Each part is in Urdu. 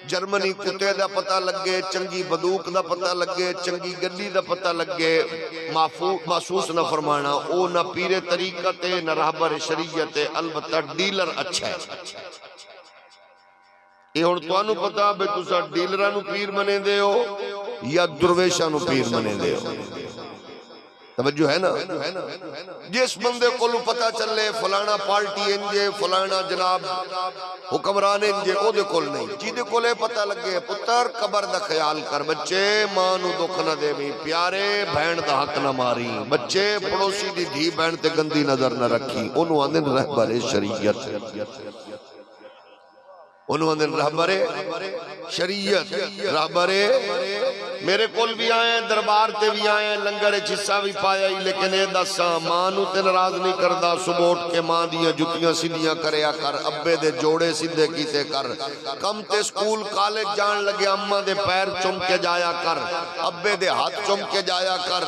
جرمنی کتے دا پتہ لگے، چنگی بدوق دا پتہ لگے، چنگی گڈی دا پتہ لگے، محسوس نہ فرمانا او نہ پیر طریقت ہے نہ رہبر شریعت ہے، البتہ ڈیلر اچھا ہے۔ یہ ہن تانوں پتہ بے تساں ڈیلراں نو پیر منے دے ہو یا درویشاں نو پیر منے دے ہو، توجہ ہے نا؟ جس بندے کو پتہ چلے فلانا پارٹی انجے، فلانا جناب حکمران انجے، او دے کول نہیں، جی دے کولے پتہ لگے پتر قبر دا خیال کر، بچے ماں نو دکھ نہ دے بھی، پیارے بہن دا حق نہ ماری، بچے پڑوسی دی دھی بہن تے گندی نظر نہ رکھی، انہوں آندن رہبر شریعت، انہوں نے رہبر شریعت، رہبر میرے کول بھی آئے ہیں، دربار تے بھی آئے ہیں، لنگر جسا بھی پایا ہی، لیکن اے دسا ماں نو تے ناراض نہیں کردہ، صبح اٹھ کے ماں دیاں جتیاں سیدھیاں کریا کر، ابے دے جوڑے سیدھے کیتے کر، کم تے سکول کالج جان لگے اماں دے پیر چم کے جایا کر، ابے دے ہاتھ چم کے جایا کر،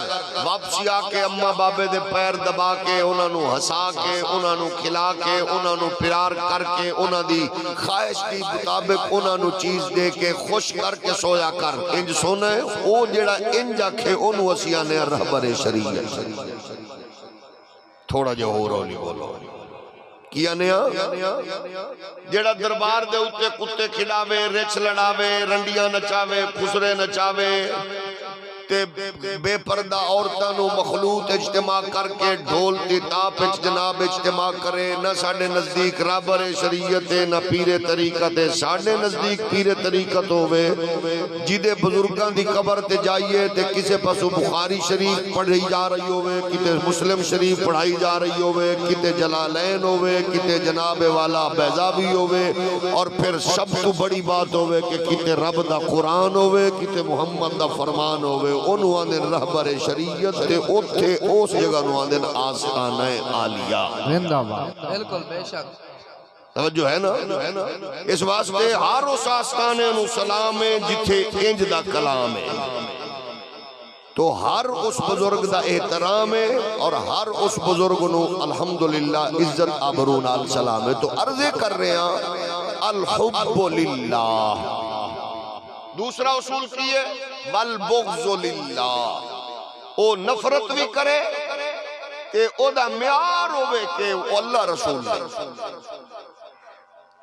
واپسی آ کے اماں بابے دے پیر دبا کے انہاں نو ہسا کے، انہاں نو کھلا کے، انہاں نو پیار کر کے، انہاں دی خواہش دی مطابق انہاں نو چیز دے کے خوش کر کے سویا کر، انج سونا ہے او جیڑا انج آکھے انہوں اسیانے رہبر شریعت۔ تھوڑا جو ہو رولی بولو کیا نیا جیڑا دربار دے اتے کتے کھڑاوے، رچ لڑاوے، رنڈیاں نچاوے، خسرے نچاوے تے بے پردہ عورتانو مخلوط اجتماع کر کے ڈھول تی تاپ جناب اجتماع کرے، نہ ساڑھے نزدیک رہبر شریعت ہے نہ پیر طریقت ہے، ساڑھے نزدیک پیر طریقت ہوئے جیدے بزرگان دی قبر تے جائیے تے کسے پسو بخاری شریف پڑھائی جا رہی ہوئے، کتے مسلم شریف پڑھائی جا رہی ہوئے، کتے جلالین ہوئے، کتے جناب والا بیضاوی ہوئے، اور پھر سب تو بڑی بات ہوئے کہ کتے رب دا قرآن ہوئے، کتے محمد دا فرمان ہوئے، انہوں آندن رہبر شریعت تے اوتھے اس جگہ انہوں آندن آستانہ عالیہ، بالکل بے شک توجہ ہے نا؟ اس واسطے ہر اس آستانے انہوں سلام ہے جتھے انج دا کلام ہے، تو ہر اس بزرگ دا احترام ہے اور ہر اس بزرگ انہوں الحمدللہ عزت آبرون آل سلام ہے۔ تو عرضے کر رہے ہیں الحب للہ، دوسرا اصول کیے والبغض للہ، او نفرت بھی کرے تے او دا معیار ہوئے کہ اللہ رسول نہیں،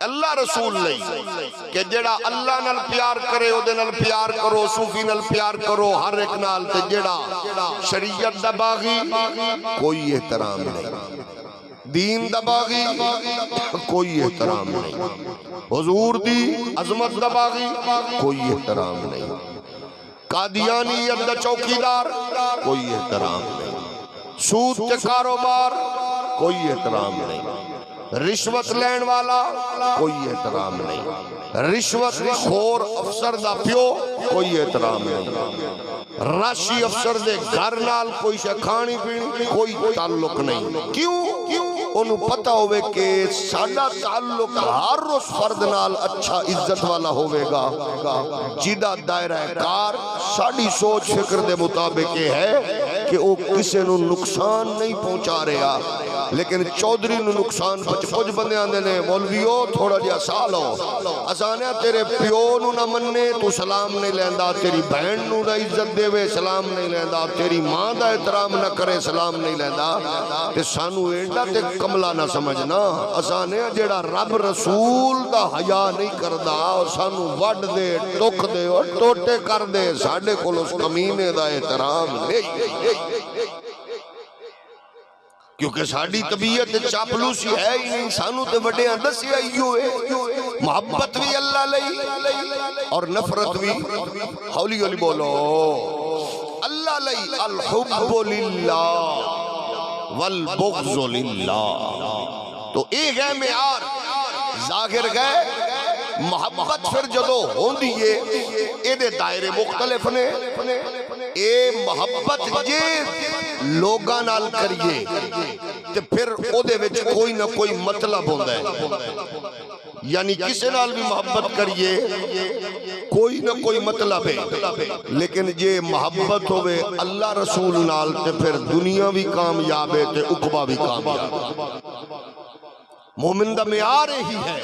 اللہ رسول نہیں کہ جڑا اللہ نال پیار کرے او دے نال پیار کرو، صوفی نال پیار کرو، ہر ایک نال، تے جڑا شریعت دا باغی کوئی احترام نہیں، دین دا باغی کوئی احترام نہیں، حضور دی عظمت دا باغی کوئی احترام نہیں، قادیانیت دا چوکیدار کوئی احترام نہیں، سود کے کاروبار کوئی احترام نہیں، رشوت لین والا کوئی احترام نہیں، رشوت خور افسر دا پیو کوئی احترام نہیں، راشی افسر دے گھر نال کوئی کھانی پینی کوئی تعلق نہیں، کیوں؟ انہوں پتہ ہوئے کہ ساڑھا تعلق ہر اس فرد نال اچھا عزت والا ہوئے گا جیدہ دائرہ کار ساڑھی سوچ فکر دے مطابق ہے کہ وہ کسے نو نقصان نہیں پہنچا رہا، لیکن چودری نو نقصان کچھ بندے آندے نے مولویو تھوڑا جیا سال ہو اسانے تیرے پیو نو نہ مننے تو سلام نہیں لیندہ، تیری بہن نو نہ عزت دے وے سلام نہیں لیندہ، تیری ماں دا احترام نہ کرے سلام نہیں لیندہ، تے سانو اینڈا تے کملا نہ سمجھنا، اسانے جیڑا رب رسول دا حیا نہیں کردہ سانو وڈ دے ٹوک دے اور ٹوٹے کر دے، ساڑھے کول اس کمینے دا احترام نہیں، کیونکہ ساڑھی طبیعت چاپلوسی ہے ہی نہیں، سانو تے وڈے اندسی آئی ہوئے، محبت بھی اللہ لئی اور نفرت بھی ہولی ہولی بولو اللہ لئی، الحب للہ والبغض للہ، تو ایک ہے معیار ظاہر گئے محبت پھر جدو ہون دیئے اے دے دائرے مختلف نے، اے محبت جے لوگاں نال کریے تے پھر او دے وچ کوئی نہ کوئی مطلب ہوندہ ہے، یعنی کسے نال بھی محبت کریے کوئی نہ کوئی مطلب ہے، لیکن جے محبت ہوئے اللہ رسول نال تے پھر دنیا بھی کامیاب ہے تے عقبہ بھی کامیاب ہے، مومن دا معیار ہی ہے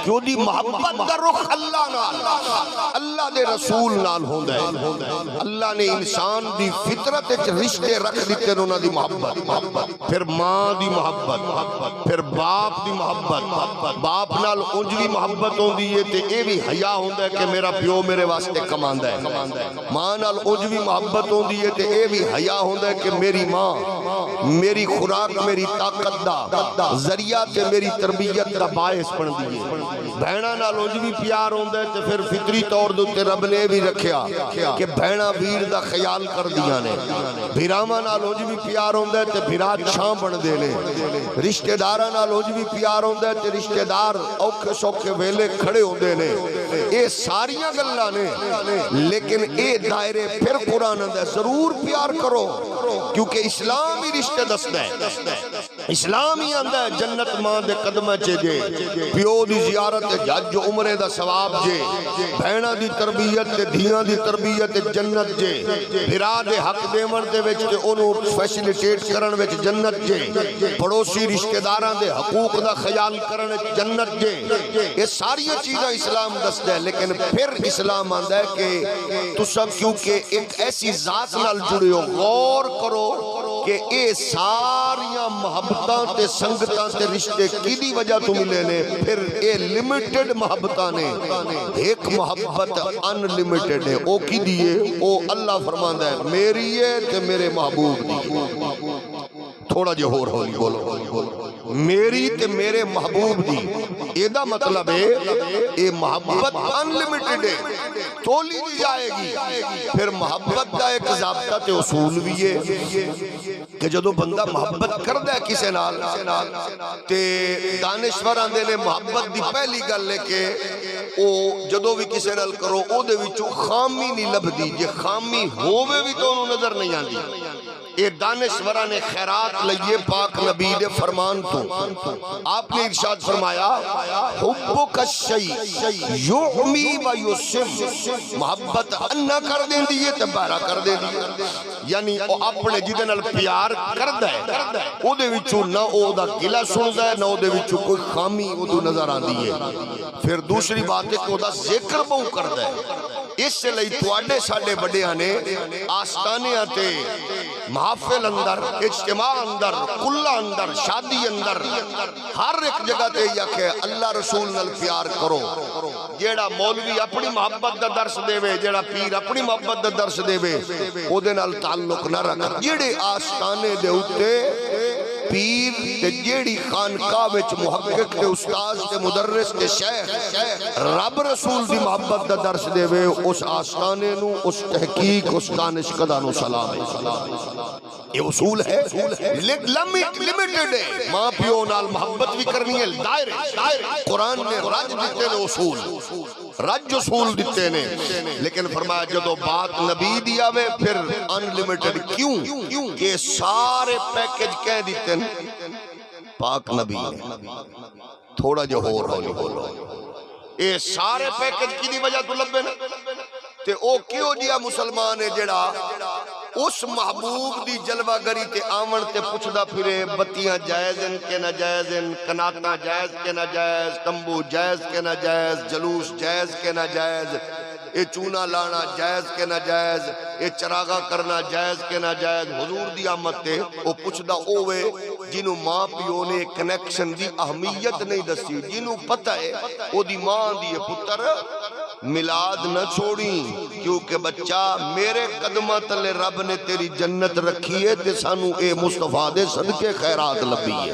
کہ وہ دی محبت دا رخ اللہ نال اللہ دے رسول نال ہوندا ہے اللہ نے انسان دی فطرت وچ رشتے رکھ دیتے نے انہاں دی محبت پھر ماں دی محبت پھر باپ دی محبت باپ نال اونج بھی محبت ہوندی ہے تے اے بھی حیا ہوندا ہے کہ میرا پیو میرے واسطے کماندا ہے ماں نال اونج بھی محبت ہوندی ہے تے اے بھی حیا ہوندا ہے کہ میری ماں میری خوراک میری طاقت دا ذریعہ تے میری تربیت دا باعث بندی ہے بہنا نال اونج بھی پیار ہوندا ہے تے پھر فطری طور تے رب نے بھی رکھیا کہ بہنا ویر دا خیال کر دیا نے بھراواں نال اونج بھی پیار ہوندا ہے تے بھرا چھاں بندے نے رشتہ داراں نال اونج بھی پیار ہوندا ہے تے رشتہ دار اوکھے سوکھے ویلے کھڑے ہوندے نے اے ساریاں گلاں نے لیکن اے دائرے پھر قرآن اندر ضرور پیار کرو کیونکہ اسلام ہی رشتہ دستا ہے اسلام ہی آندا ہے جنت ماں دے قدمہ چے جے پیو دی زیارت حج عمرے دا ثواب جے بہنا دی تربیت تے دھیاں دی تربیت جنت جے بھرا دے حق دیون دے وچ تے اونوں فیسیلیٹیٹ کرن وچ جنت جے پڑوسی رشتہ داراں دے حقوق دا خیال کرن وچ جنت جے یہ ساری چیزاں اسلام دسدا ہے لیکن پھر اسلام آندا ہے کہ تساں کیونکہ ایک ایسی ذات نال جڑے ہو غور کرو کہ اے ساریاں محبتاں تے سنگتاں تے رشتے کی دی وجہ تو ملے نے پھر اے لمیٹڈ محبتاں نے ایک محبت ان لمیٹڈ ہے او کی دیئے او اللہ فرماندا ہے میری ہے تے میرے محبوب دی تھوڑا جو ہور ہولی بولو میری تے میرے محبوب دی اے دا مطلب ہے اے محبت انلیمیٹڈ ہے تولی دی جائے گی پھر محبت دا ایک ضابطہ تے اصول بھی ہے کہ جدو بندہ محبت کردہ ہے کسے نال تے دانشور آندے نے محبت دی پہلی گل لے کے او جدو بھی کسے نال کرو او دے وچوں خامی نہیں لب دی جے خامی ہووے بھی تو انہوں نظر نہیں آندی اے دانشورہ نے خیرات لئیے پاک نبی دے فرمان تو آپ نے ارشاد فرمایا حبک الشیء یعمی و یسم محبت انہ کر دیں دیئے تبارہ کر دیں دیئے یعنی اپنے جدے نال پیار کردہ ہے او دے وچو نہ او دا گلہ سندا ہے نہ او دے وچو کوئی خامی او دو نظر آن دیئے پھر دوسری بات ہے کہ او دا ذکر بہو کردہ ہے اس سے لئی توڑے ساڑے بڑے آنے آستانے آتے محافل اندر اجتماع اندر کلہ اندر شادی اندر ہر ایک جگہ تے یا کہ اللہ رسول نال پیار کرو جیڑا مولوی اپنی محبت دا درس دے وے جیڑا پیر اپنی محبت دا درس دے وے او دے نال تعلق نہ رکھ جیڑے آستانے دے ہوتے پیر تے جیڑی خانقاہ وچ محقق تے استاذ تے مدرس تے شیخ رب رسول دی محبت دا درس دے وے اس آستانے نو اس تحقیق اس دانشکدہ نو سلام ہے یہ اصول ہے لمیٹڈ ہے ماں پیو نال محبت بھی کرنی ہے دائرے قرآن نے رج دیتے نے اصول رج اصول دیتے نے لیکن فرمایا جدو بات نبی دیا وے پھر انلیمیٹڈ کیوں کہ سارے پیکج کہہ دیتے ہیں پاک نبی نے تھوڑا جو ہولی بولو اے سارے پیکج کی دی وجہ تو لبے نا تے او کیوں جیا مسلمان ہے جڑا اس محبوب دی جلوہ گری تے آمن تے پچھدا پھرے بتیاں جائزن کے نہ جائزن کناتاں جائز کے نہ جائز تمبو جائز کے نہ جائز جلوس جائز کے نہ جائز اے چونا لانا جائز کے نہ جائز اے چراغا کرنا جائز کے نہ جائز حضور دی آمد تے او پچھدا اوے جنہوں ماں پیو نے کنیکشن دی اہمیت نہیں دسی جنہوں پتہ ہے او دی ماں دی پتر ملاد نہ چھوڑی کیونکہ بچہ میرے قدمہ تلے رب نے تیری جنت رکھی ہے تے سانو اے مصطفیٰ دے صدقے خیرات لبی ہے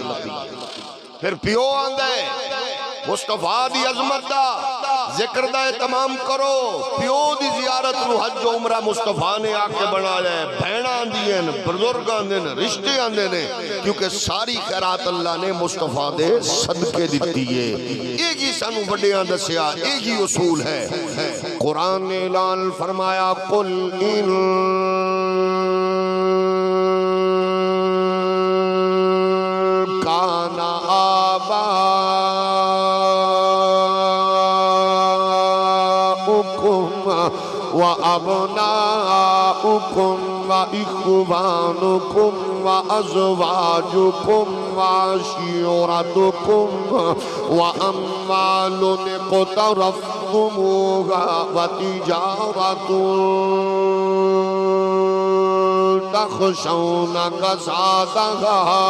پھر پیو آندہ ہے مصطفیٰ دی عظمت دا ذکر دا تمام کرو پیو دی زیارت نو حج و عمرہ مصطفیٰ نے آکے بنا لے بہن آندی ہیں بزرگ آندے ہیں رشتے آندے ہیں کیونکہ ساری خیرات اللہ نے مصطفیٰ دے صدقے دیتی ہے ایک ہی سانو بڑے آندہ سیا ایک ہی اصول ہے قرآن نے اعلان فرمایا قل ان کانا آباؤکم وأبناؤكم وإخوانكم وأزواجكم وعشيرتكم وأموال اقترفتموها وتجارة تخشون كسادها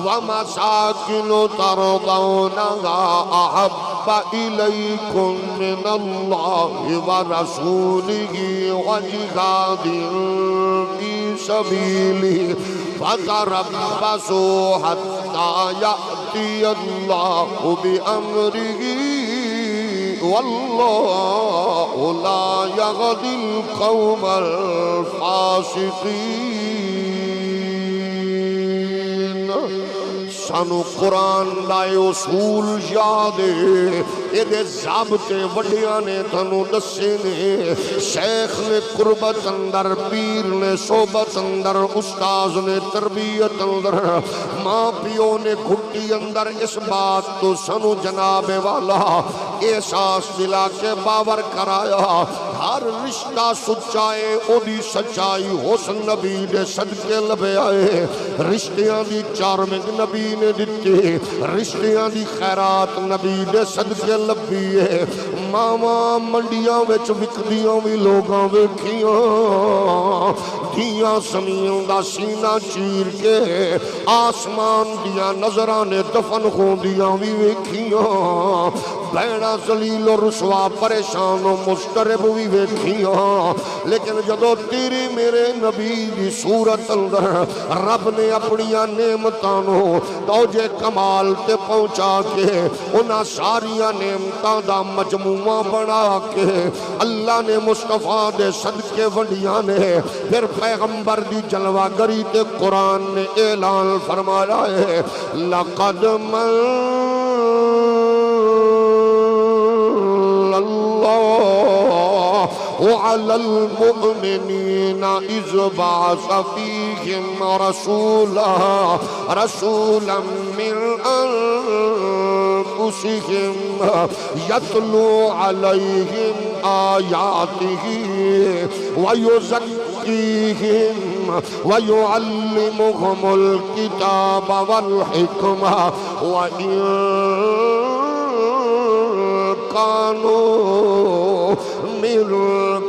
ومساكن ترضونها أحب إليكم من الله ورسوله وجهاد في سبيله فتربصوا حتى يأتي الله بأمره والله لا يهدي القوم الفاسقين. سانو قرآن دا اصول یاد اے دے ضابطے وڈیاں نے تھانو دسے نے. شیخ نے قربت اندر، پیر نے صحبت اندر، استاذ نے تربیت اندر، ماں پیو نے گھٹی اندر اس بات تو سانو جناب والا احساس دلا کے باور کرایا. ہر رشتہ سچائے او دی سچائی حسن نبی دے صدقے لبے آئے. رشتیاں دی چارمنگ نبی نے دتی، رشتیاں دی خیرات نبی دے صدقے لبی ہے. ماواں منڈیاں وچ وکدیاں وی لوگاں ویکھیاں، دھیاں زمین دا سینہ چیر کے آسمان دیاں نظراں نے دفن ہوندیاں وی ویکھیاں. بہنا ذلیل و رسوا پریشان و مضطرب وی ویکھیاں. لیکن جدو تیری میرے نبی دی صورت اندر رب نے اپنی نعمتاں نو توجہ کمال تے پہنچا کے انہاں ساریاں نعمتاں دا مجموعہ بنا کے اللہ نے مصطفیٰ دے صدقے ونڈیاں نے. پھر پیغمبر دی جلوہ گری تے قرآن نے اعلان فرمایا ہے لقد من وعلى المؤمنين إذ بعث فيهم رسولا من أنفسهم يتلو عليهم آياته ويزكيهم ويعلمهم الكتاب والحكمة وإن كانوا من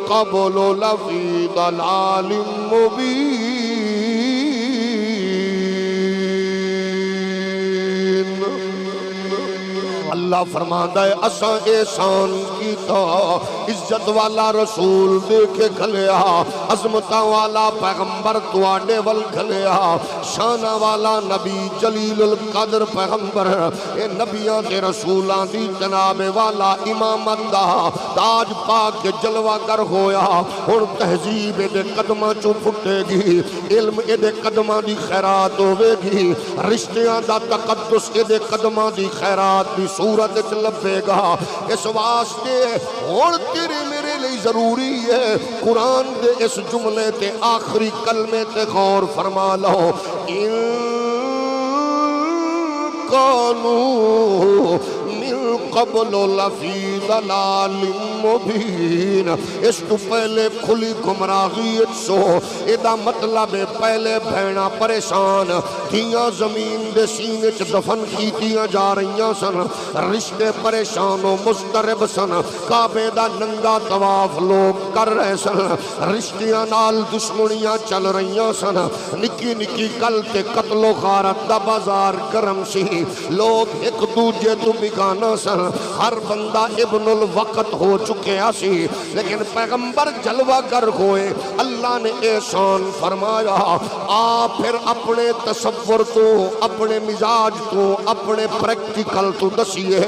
قبل لفی ضلال مبین. اللہ فرماتا ہے اساں احسان کیتا، عزت والا رسول دے کے گھلیا، عظمتاں والا پیغمبر تواڈے ول گھلیا، شانہ والا نبی جلیل القدر پیغمبر اے نبیاں تے رسولاں دی جناب والا امامت دا تاج پا کے جلوہ گر ہویا. ہن تہذیب دے قدماں چوں پھٹے گی، علم دے قدماں دی خیرات ہوے گی، رشتیاں دا تقدس دے قدماں دی خیرات دی صورت وچ لبے گا. اس واسطے ہن تیرے میرے لئی ضروری ہے قرآن دے اس جملے تے آخری کلمے تے غور فرما لو. ان کانوا من قبل لفی ضلال مبین. اس تو پہلے کھلی گمراہی سو ادا مطلب پہلے بہنا پریشان تھیاں زمین دے سینے چ دفن کیتیاں جا رہیاں سن، رشتے پریشان و مضطرب سن، کعبے دا ننگا طواف لوگ کر رہے سن، رشتیاں نال دشمنیاں چل رہیاں سن، نکی نکی کل تے قتل و غارت دا بازار گرم سی، لوگ ایک دوجے تو بگانا سن، ہر بندہ ابن الوقت ہو چکے سی. لیکن پیغمبر جلوہ گر ہوئے، اللہ نے احسان فرمایا آ پھر اپنے تصور تو، اپنے مزاج تو، اپنے پریکٹیکل تو دسیے.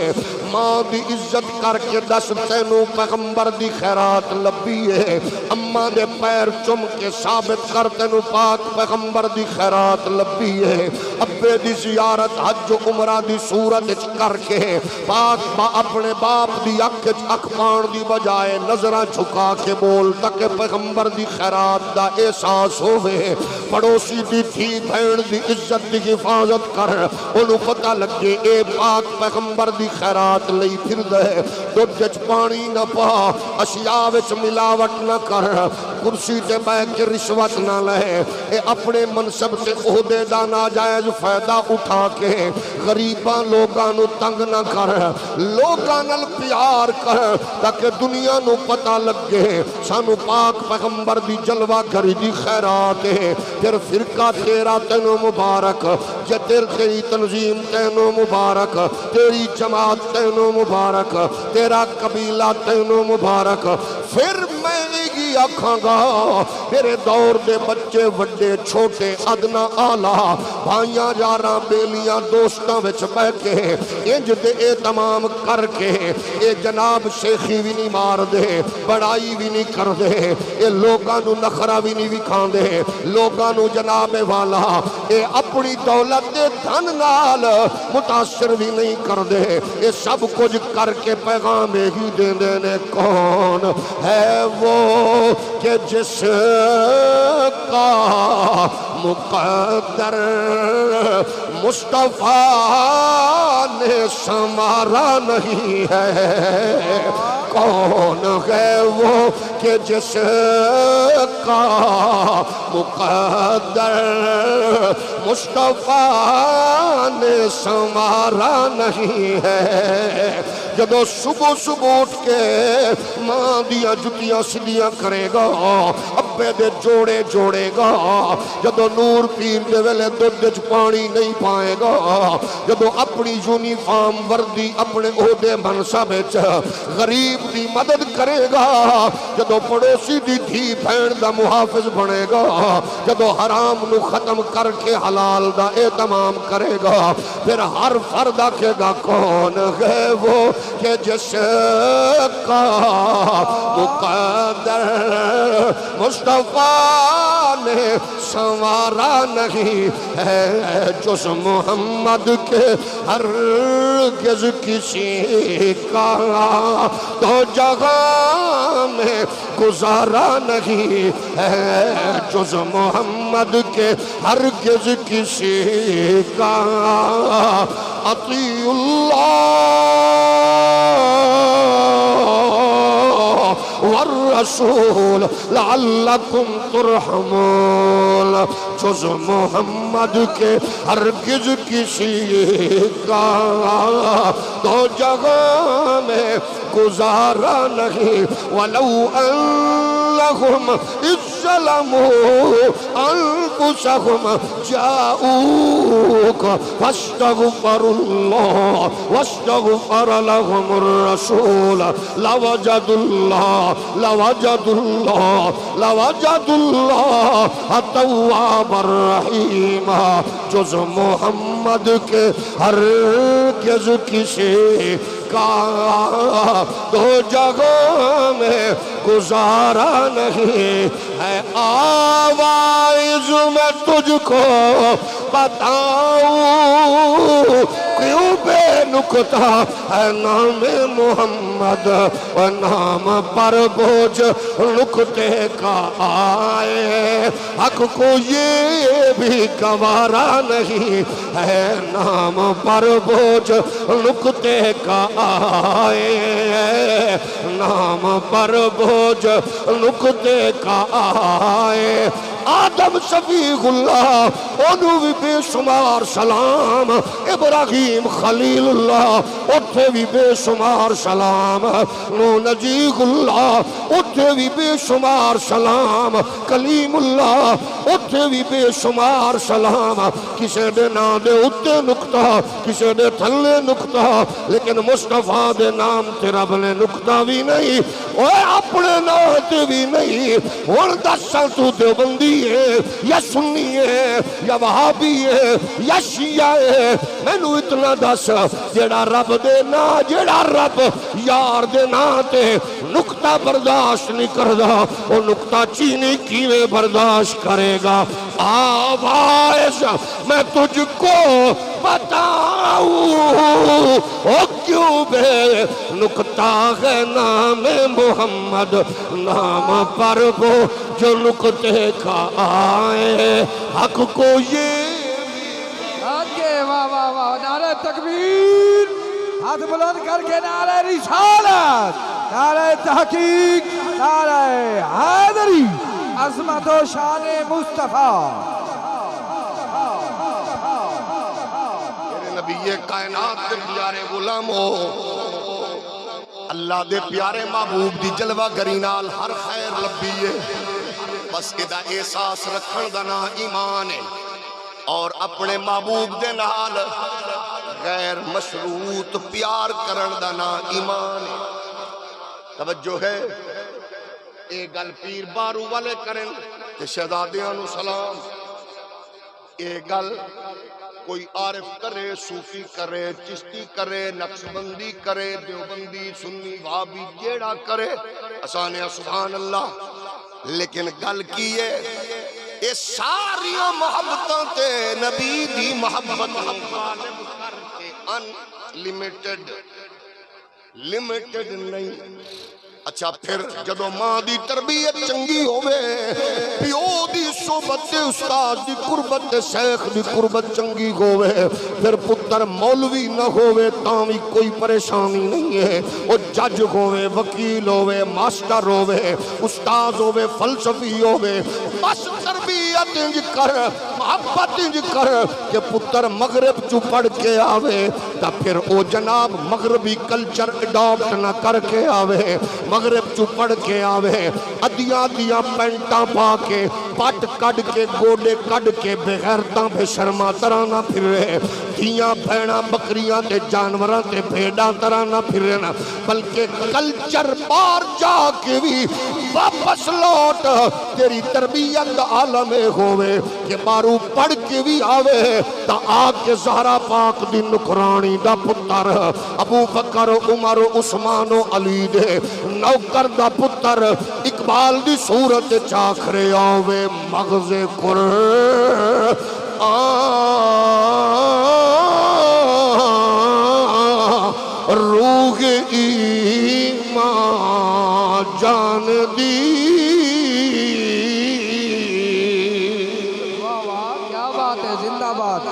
ماں دی عزت کر کے دس تینوں پیغمبر دی خیرات لبی ہے. اماں دے پیر چم کے ثابت کر تینوں پاک پیغمبر دی خیرات لبی ہے. ابے دی زیارت حج و عمرہ دی صورت کر کے پاک اپنے باپ دی اکھ پان دی بجائے نظرہ چھکا کے بول تک پیغمبر دی خیرات دا احساس ہوئے. پڑوسی دی تھی بھین دی عزت دی حفاظت کر، انہوں پتہ لگے اے پاک پیغمبر دی خیرات رشوت لئی پھر دے دودھ وچ پانی نہ پا اشیاء وچ ملاوٹ نہ کر کرسی تے بیٹھ کے رشوت نہ لے اے اپنے منصب تے عہدے دا ناجائز فائدہ اٹھا کے غریباں لوگاں نو تنگ نہ کر لوگاں نال پیار کر تاکہ دنیا نو پتہ لگے سانو پاک پیغمبر دی جلوہ گری دی خیرات ہے پھر فرقہ تیرا تینو مبارک یا تیری تنظیم تینو مبارک تیری جماعت تینو مبارک تیرا قبیلہ تینو مبارک پھر میں یہ آکھاں گا میرے دور دے بچے وڈے چھوٹے ادنا آلہ بھائیاں یاراں بیلیاں دوستاں وچ بیٹھ کے انج دے اے تمام کر کے اے جناب شیخی بھی نہیں مار دے بڑائی بھی نہیں کر دے اے لوگاں نو نخرہ بھی نہیں وکھان دے لوگاں نو جناب والا اے اپنی دولت دے دھن نال متاثر بھی نہیں کر دے اے سب کچھ کر کے پیغام ہی دے دینے کون ہے وہ کہ جس کا مقدر مصطفیٰ نے سنوارا نہیں ہے کون ہے وہ کہ جس کا مقدر مصطفیٰ نے سنوارا نہیں ہے جدو صبح صبح اٹھ کے ماں دیا جتیاں سدیاں کرے گا ابے دے جوڑے جوڑے گا جدو نور پیر دے ویلے دودھ پانی نہیں پائے گا جدو اپنی یونیفارم وردی اپنے عہدے منصب وچ غریب دی مدد کرے گا جدو پڑوسی دی دھی بہن دا محافظ بنے گا جدو حرام نو ختم کر کے حلال دا اہتمام کرے گا پھر ہر فرد آکھے گا کون ہے وہ کہ جس کا مقدر مصطفیٰ نے سنوارا نہیں ہے جس محمد کے ہرگز کسی کا تو جگہ میں گزارا نہیں ہے جس محمد کے ہرگز کسی کا اطیع اللہ والرسول لعلکم ترحمون جز محمد کے ہرگز کسی کا دو جگہ میں گزارا نہیں ولو انہم اذ ظلموا انفسہم جاؤوک فاستغفروا اللہ واستغفر لهم الرسول لوجدوا اللہ توابا الرحیم جز محمد کے ہرگز کسی کا دو جگہ میں گزارا نہیں ہے آواز میں تجھ کو بتاؤں کیوں بے نکتہ ہے نام محمد و نام پر بوجھ نکتے کا آئے حق کو یہ بھی گوارا نہیں ہے نام پر بوجھ نکتے کا آئے نام پر بوجھ نکتے کا آئے آدم صفیق اللہ انہوں بھی بے شمار سلام ابراہیم خلیل اللہ اتھے بھی بے شمار سلام نو نجیق اللہ اتھے بھی بے شمار سلام کلیم اللہ اتھے بھی بے شمار سلام کسے دے نا دے اتھے نکتہ کسے دے تھلے نکتہ لیکن مصطفیٰ دے نام تے رب نے نکتہ بھی نہیں اوہ اپنے نام بھی نہیں اور 10 سال تو دیوبندی ہے یا سنی ہے یا وہابی ہے یا شیعہ ہے میں نو اتنا دس جیڑا رب دے نا جیڑا رب یار دے نا تے نکتہ برداشت نہیں کردہ وہ نکتہ چینی کیوے برداشت کرے گا آواز میں تجھ کو بتاؤں او کیوں بے نکتہ ہے نام محمد نام پر وہ جو نکتے کا آئے حق کو یہ آگے واہ واہ واہ نعرہ تکبیر ہاتھ بلند کر کے نعرہ رسالت، نعرہ تحقیق، نعرہ حیدری، عظمت و شان مصطفیٰ۔ میرے نبی کائنات دے پیارے غلام ہو، اللہ دے پیارے محبوب دی جلوہ گری نال ہر خیر لبی ہے، بس ادا احساس رکھن دا نا ایمان ہے، اور اپنے محبوب دے نال غیر مشروط پیار کرن دا نا ایمان ہے۔ توجہ ہے، اے گل پیر بارو والے کرن تے شہزادیاں نو سلام، اے گل کوئی عارف کرے، صوفی کرے، چشتی کرے، نقشبندی کرے، دیوبندی، سنی، وہابی، جیڑا کرے اسانے سبحان اللہ، لیکن گل کی ہے اے ساری محبتاں تے نبی دی محبت غالب کر کے ان لمیٹڈ نہیں۔ اچھا پھر جدو ماں دی تربیت چنگی ہوئے، پیو دی صحبت استاد دی قربت شیخ دی قربت چنگی ہوئے، پھر پتر مولوی نہ ہوئے تاوی کوئی پریشانی نہیں ہے، وہ جج ہوئے، وکیل ہوئے، ماسٹر ہوئے، استاد ہوئے، فلسفی ہوئے، بس تربیت انج کر، محبت انج کر کہ پتر مغرب چو پڑھ کے آوے، تا پھر او جناب مغربی کلچر اڈاپٹ نہ کر کے آوے، مغرب چو پڑھ کے آوے، ادیاں دیاں پینٹاں پا کے، پٹ کڈ کے، گوڑے کڈ کے، بغیرتاں بے شرما طرح نہ پھر رہے، دھیاں بھیڑاں بکریاں تے جانوراں تے بھیڑاں طرح نہ پھر رہے، بلکہ کلچر بار جا کے بھی واپس لوٹ تیری تربیت عالم ہوئے کہ بارو پڑھ کے بھی آوے تا آگ کے زہرا پاک دی نکرانی دا پتر ابو بکر عمر عثمان و علی دے نوکر دا پتر اقبال دی صورت چاکھرے آوے مغز قرآن روح ایمان جان دی۔ کیا بات ہے، زندہ بات۔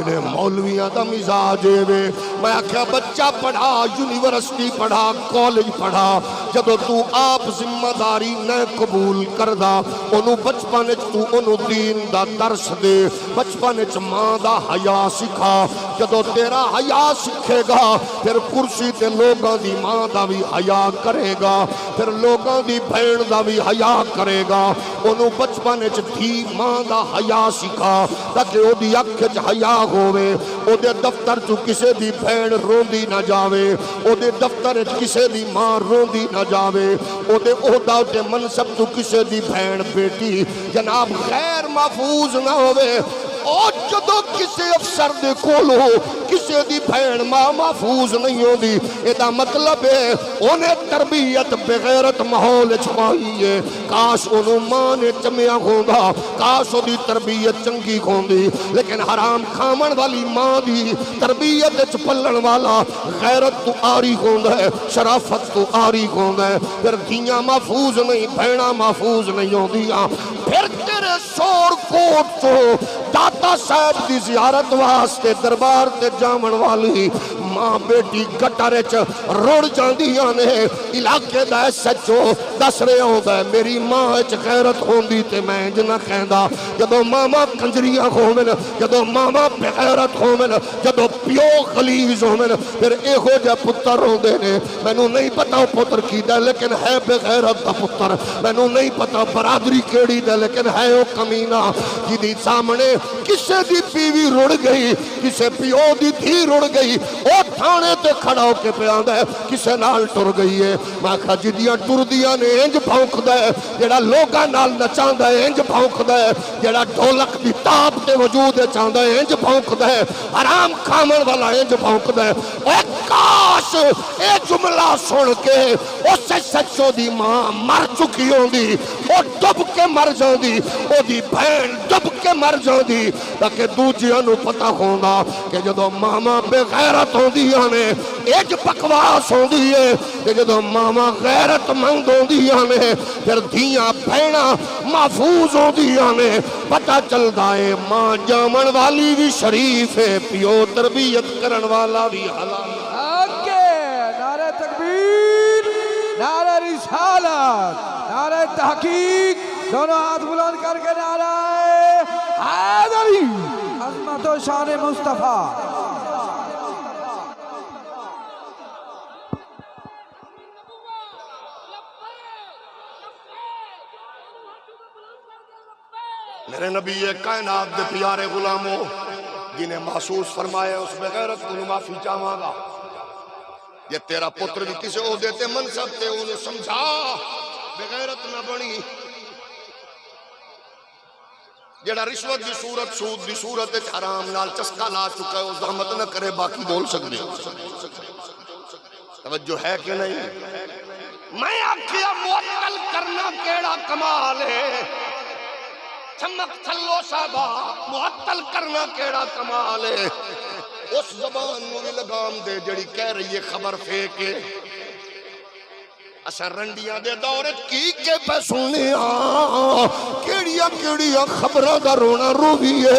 نے مولویاں دا مزاج وے، میں آکھیا بچہ پڑھا، یونیورسٹی پڑھا، کالج پڑھا، جدو تو آپ ذمہ داری نہ قبول کردا، انہوں بچپن تو انہوں دین دا درس دے، بچپن ماں دا حیا سکھا، جدو تیرا حیا سکھے گا پھر کرسی تے لوگاں دی ماں دا بھی حیا کرے گا، پھر لوگاں دی بھین دا بھی حیا کرے گا، انہوں بچپن تھی ماں دا حیا سکھا تاکہ او دی اکھ چ حیا ہوئے، او دے دفتر چ کسے دی بھین روندی نہ جاوے، او دے دفتر چ کسے دی ماں روندی نہ جاوے، او دے عہدہ تے منصب چ کسے دی بھین بیٹی جناب غیر محفوظ نہ ہوئے، اور جدو کسے افسر دے کولو کسے دی بھین ماں محفوظ نہیں ہوندی، ایدہ مطلب ہے انہیں تربیت بغیرت ماحول چھپائی ہے، کاش انہوں ماں نے چمیا ہوندہ، کاش انہی تربیت چنگی ہوندی، لیکن حرام کھامن والی ماں دی تربیت چپلن والا غیرت تو آری ہوندہ ہے، شرافت تو آری ہوندہ ہے، پھر دھیاں محفوظ نہیں، بھینا محفوظ نہیں ہوندیاں، پھر تیرے سور کوٹ تو داتا صاحب دی زیارت واسطے دربار تے جامن والی ماں بیٹی گٹارے چ روڑ جاندیاں نے، علاقے دا سچو دس رہے ہوندہ ہے میری ماں اچ غیرت ہوندی تے میں جنہ کہندہ، جدو ماما کنجریاں ہومن، جدو ماما بغیرت ہومن، جدو پیو غلیظ ہومن، پھر اے ہو جا پتر ہوندے نے، میں نو نہیں پتا پتر کی دے لیکن ہے بغیرت دا پتر، میں نو نہیں پتا برادری کیڑی دے لیکن ہے او کمینہ جدی سامنے کسے دی پیوی رڑ گئی، کسے پیو دی تھی رڑ گئی، او تھانے تے کھڑا ہو کے پیاندہ ہے کسے نال ٹر گئی ہے، میں کہا جدیاں ٹر دیاں نے انج بھونک دے، جڑا لوگاں نال نچان دے انج بھونک دے، جڑا ڈھولک دی تاب دے وجود چاندہ ہے انج بھونک دے، حرام کھامن والا انج بھونک دے، اے کاش اے جملہ سن کے اس سچو دی ماں مر چکی ہوں دی، او ڈب کے مر جان دی، او دی بھین ڈب کے مر جان دی، تاکہ دوجیاں نو پتا ہوندہ کہ جدو ماما بے غیرت ہوں دیاں نے ایج بکواس ہوں دیئے، کہ جدو ماما غیرت مند ہوں دیاں نے پھر دھیاں بھینا محفوظ ہوں دیاں نے، پتا چل دائے ماں جامن والی بھی شریف ہے، پیو تربیت کرن والا بھی حلال۔ رسالت نعرہ تحقیق دونوں ہاتھ بلند کر کے نعرہ حیدری عظمت و شان مصطفیٰ میرے نبی کائنات دے پیارے غلاموں جنہیں محسوس فرمایا اس بغیرت کو معافی چاہواں گا یہ تیرا پتر بھی کسی عہدے تے منصب تے انہوں سمجھا بغیرت نہ بنی جڑا رشوت دی صورت سود دی صورت حرام نال چسکا لا چکا ہے اس زحمت نہ کرے باقی بول سکتے توجہ ہے کہ نہیں میں آکھیا معطل کرنا کیڑا کمال ہے چمک تھلو صاحبہ معطل کرنا کیڑا کمال ہے اس زبان نوری لگام دے جڑی کہہ رہی ہے خبر پھیکے اسا رنڈیاں دے دورت کی کے پہ سننے کیڑیا خبرہ دا رونا رویے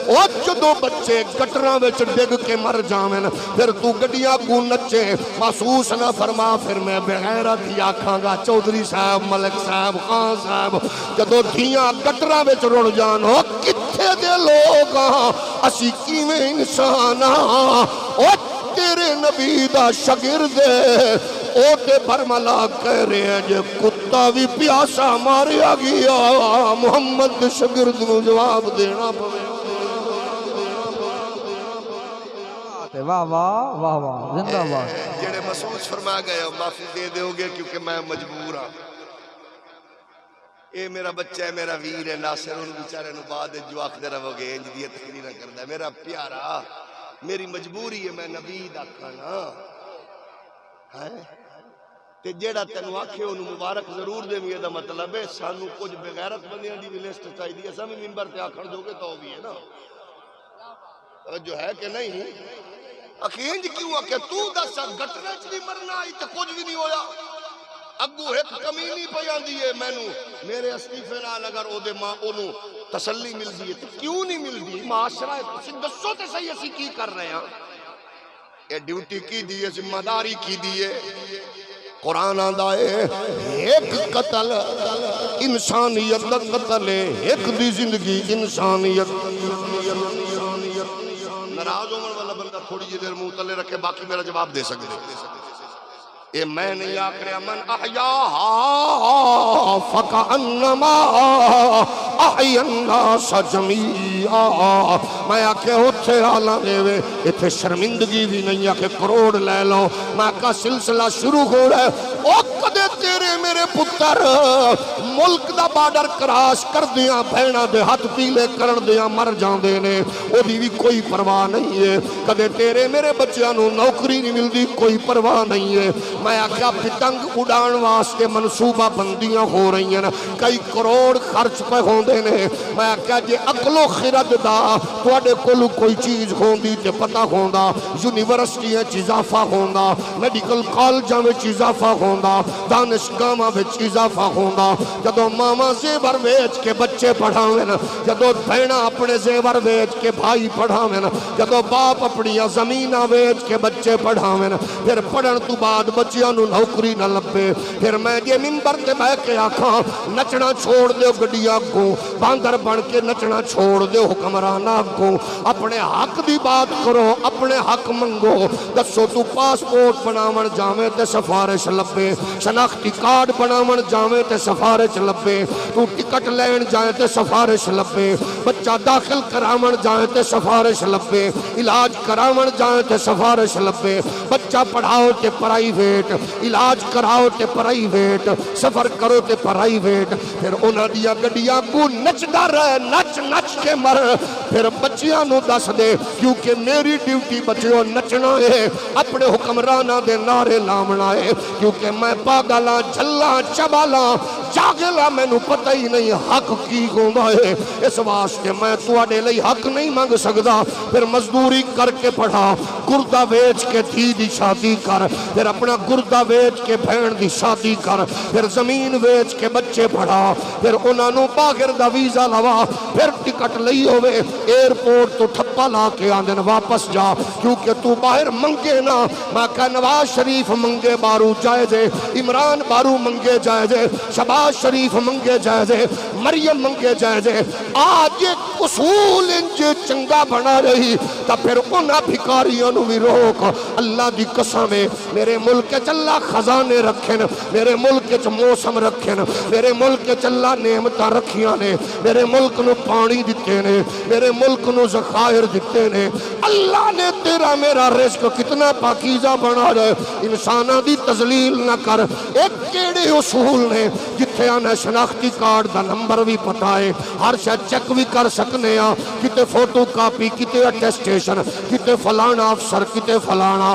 او جدو بچے گٹراں وچ ڈگ کے مر جاویں پھر تو گڈیاں کو نچے محسوس نہ فرما پھر میں بغیرت ہی آکھاں گا چودھری صاحب ملک صاحب خان صاحب جدو دھیاں گٹراں وچ رڑ جان او کتھے دے لوگ اسی کیویں انسان او تیرے نبی دا شاگرد او تے برملا کہہ رہے ہیں جے کتا بھی پیاسا ماریا گیا محمد شاگرد نو جواب دینا پوے واہ واہ واہ واہ زندہ باد جڑے محسوس فرما گئے معافی دے دے ہوگے کیونکہ میں مجبور ہوں اے میرا بچہ ہے میرا ویر ہے ناصر ان بیچارے نو بعد جو آخدے رہو گے انج دی تقریر کردا ہے میرا پیارا میری مجبوری ہے میں نبی دا کھانا تے جیڑا تینو آکھے انہوں مبارک ضرور دے میں دا مطلب ہے سانو کچھ بغیرت بندیاں دی بھی لسٹ چاہی دی ایسا میں ممبر تے آکھڑ دو گے تو بھی ہے نا جو ہے کہ نہیں اکھینج کیوں آکھے تو دسا گٹرے چ بھی مرنا آئی تے کچھ بھی نہیں ہویا اگو ایک کمینی پیاں دیئے مینو میرے استعفے نال اگر او دے ماں انہوں تسلی مل دیئے تو کیوں نہیں مل دی معاشرہ ہے دسو تے صحیح اسی کی کر رہے ہیں یہ ڈیوٹی کی دیئے ذمہ داری کی دیئے قرآن آدھا ہے ایک قتل انسانیت دا قتل ہے ایک دی زندگی انسانیت ناراض عمر والا بندہ تھوڑی جی دیر منہ تلے رکھے باقی میرا جواب دے سکتے اے میں نہیں آکھ رہا من احیاہا فکأنما احیا الناس جمیعا میں آکھے اتھے آلہ دے وے اتھے شرمندگی بھی نہیں آکھے کروڑ لے لو میں آکھا سلسلہ شروع ہو رہا ہے او کدے تیرے میرے پتر ملک دا بارڈر کراس کر دیاں بھینا دے ہاتھ پیلے کرن دیاں مر جان دینے او دی بھی کوئی پرواہ نہیں ہے کدے تیرے میرے بچیاں نو نوکری نہیں مل دی کوئی پرواہ نہیں ہے میں آکھا پتنگ اڑان واسطے منصوبہ بندیاں ہو رہی ہیں کئی کروڑ خرچ پہ ہوں دینے میں آکھا جے عقل و خرد دا توڑے کلو کوئی چیز ہوں دی تے پتہ ہوں دا یونیورسٹیاں چیزافہ ہوں دا میڈیکل کالجاں میں چیزافہ ہوں دا دانشگاہاں میں چیزافہ ہوں دا جدو ماما زیور ویچ کے بچے پڑھاویں جدو بہنا اپنے زیور ویچ کے بھائی پڑھاویں جدو باپ اپنی زمینہ ویچ کے بچے پڑھاویں پھر پڑھن تو بعد بچیاں نو نوکری نہ لبے پھر میں یہ منبر تے بہ کے آکھاں نچنا چھوڑ دے گڈیاں کو باندر بن کے نچنا چھوڑ دے حکمرانہ کو اپنے حق دی بات کرو اپنے حق منگو دسو تو پاسپورٹ بناون جاویں تے سفارش لبے شناختی کارڈ بناون جاویں تے سفارش لبے تو ٹکٹ لین جائیں تے سفارش لبے بچہ داخل کراون جائیں تے سفارش لبے علاج کراون جائیں تے سفارش لبے بچہ پڑھاؤ تے پرائیویٹ علاج کراؤ تے پرائیویٹ سفر کرو تے پرائیویٹ پھر انہاں دیا گڈیاں کو نچدا رہے نچ نچ کے مر پھر بچیاں نو دس دے کیونکہ میری ڈیوٹی بچیوں نچنا ہے اپنے حکمرانہ دے نعرے لامنا ہے کیونکہ میں پاگلاں جھلاں چبالاں جاگلا مینوں پتہ ہی نہیں حق کی ہوندا ہے، اس واسطے میں تواڈے لئی حق نہیں منگ سکدا۔ پھر مزدوری کر کے پڑھا، گردہ ویچ کے دھی دی شادی کر، پھر اپنا گردہ ویچ کے بہن دی شادی کر، پھر زمین ویچ کے بچے پڑھا، پھر انہاں نوں باہر دا ویزا لوا، پھر ٹکٹ لئی ہوئے ایئرپورٹ تو ٹھپا لا کے آندن واپس جا، کیونکہ تو باہر منگے نا۔ میں کہ نواز شریف منگے بارو جائے جے، عمران بارو منگے جائے جے، شہباز شریف منگے جائے جے، مریم منگے جائے جے۔ آج ایک اصول انجے چنگا بنا رہی تا پھر انہاں بھکاریوں نو بھی روک۔ اللہ دی قسم ہے میرے ملک چ اللہ خزانے رکھن، میرے ملک چ موسم رکھن، میرے ملک چ اللہ نعمتاں رکھیاں نے، میرے ملک نو پانی دتے نے، میرے ملک نو ذخائر دتے نے۔ اللہ نے تیرا میرا رزق کتنا پاکیزہ بنا رہے، انساناں دی تذلیل نہ کر۔ ایک کیڑے اصول نے جتھے آنا شناختی کارڈ دا نمبر بھی پتا ہے، ہر شاید چیک بھی کر سکنے ہاں، کتے فوٹو کاپی، کتے اٹیسٹیشن، کتے فلانا افسر، کتے فلانا۔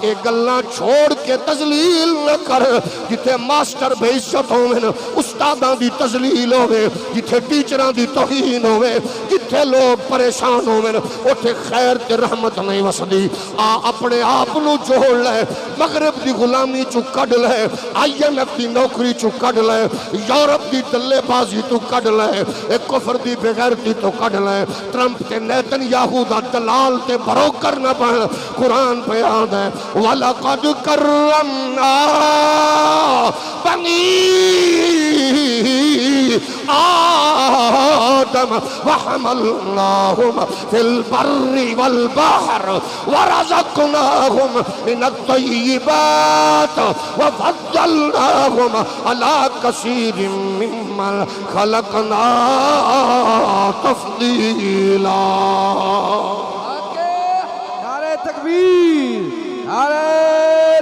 اے گلاں چھوڑ کے تذلیل نہ کر، جتھے ماسٹر بے عزت ہوئے، استاداں دی تذلیل ہوئے، جتھے ٹیچراں دی توہین ہوئے، جتھے لوگ پریشان ہوئے، اٹھے خیر تے رحمت نہیں وسدی۔ اپنے آپ نو جوڑ لے، مغرب دی غلامی چو کڈ لے، IMF دی نوکری چو کڈ لے، یورپ دی دلے بازی تو کڈ لے، ایک کفر دی بغیرتی تو کڈ لے۔ ٹرمپ تے نیتن یاہو دا دلال تے بروکر نہ بن۔ قرآن پہ یاد ہے وَلَقَدْ كَرَّمْنَا بَنِي آدم وحملناهم في البر والبحر ورزقناهم من الطيبات وفضلناهم على كثير ممن خلقنا تفضيلا۔ نعرہ تکبیر، نعرہ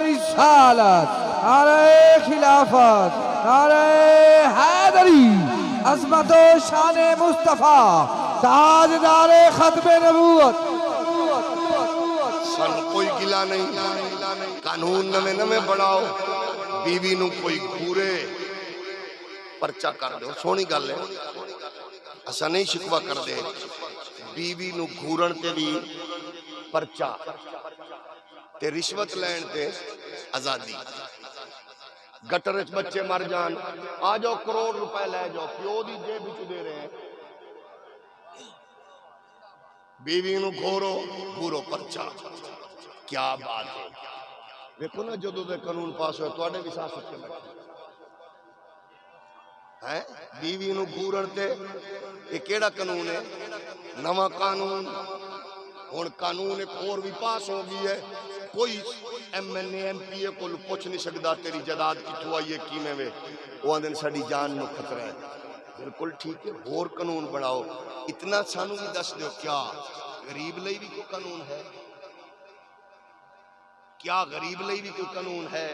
رسالت، نعرہ خلافت، نعرہ حیدری، عظمت و شان مصطفیٰ، تاجدار ختم نبوت۔ سن کوئی گلا نہیں، قانون نمے نمے بڑھاؤ، بیوی نو کوئی گھورے پرچہ کر دو، سونی گل ہے، ایسا نہیں شکوہ کر دے۔ بیوی نو گھورن تے بھی پرچہ تے رشوت لین تے آزادی۔ گٹر اچ بچے مر جان، آ جاؤ کروڑ روپے لے جاؤ، پیو دی جیب وچ دے رہے ہیں۔ بیوی نو گھورو پرچہ، کیا بات ہے۔ دیکھو نا جدو دے قانون پاس ہوئے تواڈے بھی ساتھ سکتے بیٹھے ہیں۔ بیوی نو گھورن تے یہ کیڑا قانون ہے؟ نواں قانون۔ ہن قانون ایک اور بھی پاس ہو گئی ہے، کوئی MNA MP کو پوچھ نہیں سکدا تیری جائیداد کتھوں آئی ہے کیویں وے، وہ آندے ساڈی جان نو خطرہ ہے۔ بالکل ٹھیک ہے، اور قانون بڑھاؤ۔ اتنا سانو بھی دس دیو، کیا غریب لئی بھی کوئی قانون ہے؟ کیا غریب لئی بھی کوئی قانون ہے؟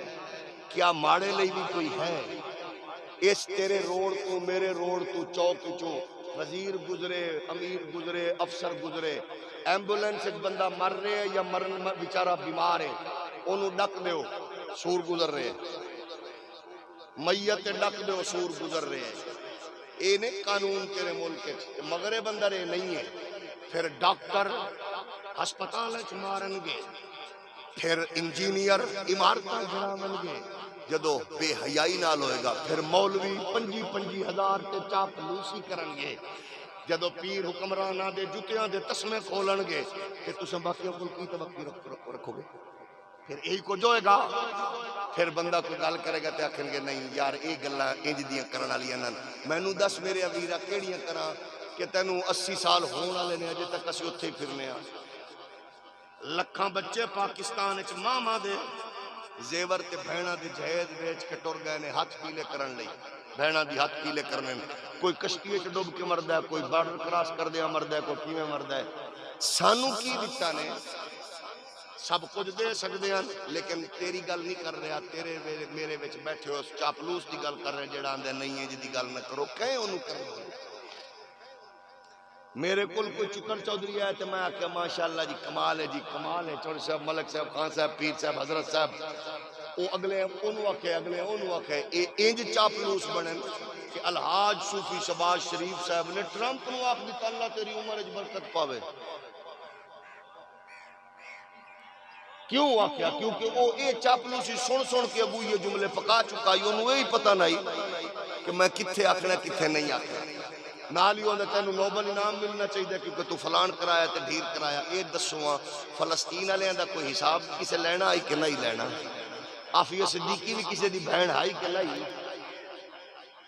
کیا ماڑے لئی بھی کوئی ہے؟ اس تیرے روڈ تو میرے روڈ تو چوک چو وزیر گزرے، امیر گزرے، افسر گزرے، ایمبولینس بندہ مر رہے ہے یا مرن بیچارہ بیمار ہے، انہوں ڈک دیو سور گزر رہے ہیں، میت ڈک دیو سور گزر رہے ہیں۔ اے نے قانون تیرے ملک مغرب اندر اے نہیں ہے۔ پھر ڈاکٹر ہسپتال مارن گے، پھر انجینئر عمارتاں جڑاون گے، جدو بے حیائی نال ہوئے گا پھر مولوی 25,000 تے چاپلوسی کرن گے، جدو پیر حکمرانہ دے جتیاں دے تسمے کھولن گے کہ تساں باقیوں کو کی توقع رکھو گے، پھر یہی کچھ ہوئے گا۔ پھر بندہ کوئی گل کرے گا تے آکھن گے نہیں یار اے گلاں انج دیاں کرن والیاں نن، مینوں دس میرے ویرا کیڑیاں کراں کہ تینوں 80 سال ہون والے نے اجے تک اسی اوتھے ہی پھرنے ہاں۔ لکھاں بچے پاکستان وچ ماں دے زیور تے بہناں دی جہیز ویچ کے ٹر گئے نے ہاتھ پیلے کرن لئی، بہناں دی ہاتھ پیلے کرنے، کوئی کشتی وچ ڈوب کے مردا ہے، کوئی بارڈر کراس کردیاں مردا ہے، کوئی کیویں مردا ہے۔ سانو کی دتا نے؟ سب کچھ دے سکتے ہیں، لیکن تیری گل نہیں کر رہا، تیرے میرے وچ بیٹھے ہو چاپلوس دی گل کر رہے جڑا آندے نہیں ہے جدی گل نہ کرو، کہیں انہوں کرو۔ میرے کل کوئی چکر چودھری ہے تو میں آکھیا ماشاءاللہ جی کمال ہے، جی کمال ہے، چوڑ صاحب، ملک صاحب، خان صاحب، پیر صاحب، حضرت صاحب وہ اگلے انہوں آکھے اگلے انہوں آکھے اے انج چاپلوس بنن کہ الحاج صوفی شہباز شریف صاحب نے ٹرمپ نو آکھ دیتا اللہ تیری عمر وچ برکت پاوے. کیوں آکھیا؟ کیونکہ وہ اے چاپلوسی سن کے ابو یہ جملے پکا چکا ہی انہوں یہی پتہ نہیں کہ میں کتھے آکھنا کتھے نہیں آکھنا. نال ہی ہوندے تینوں نوبل انعام ملنا چاہیے کیونکہ تو فلان کرایا تے ڈھیر کرایا. اے دسواں فلسطین والیاں دا کوئی حساب کسے لینا آئی کہ نہیں لینا؟ عافیہ صدیقی بھی کسی دی بہن آئی کہ نہیں؟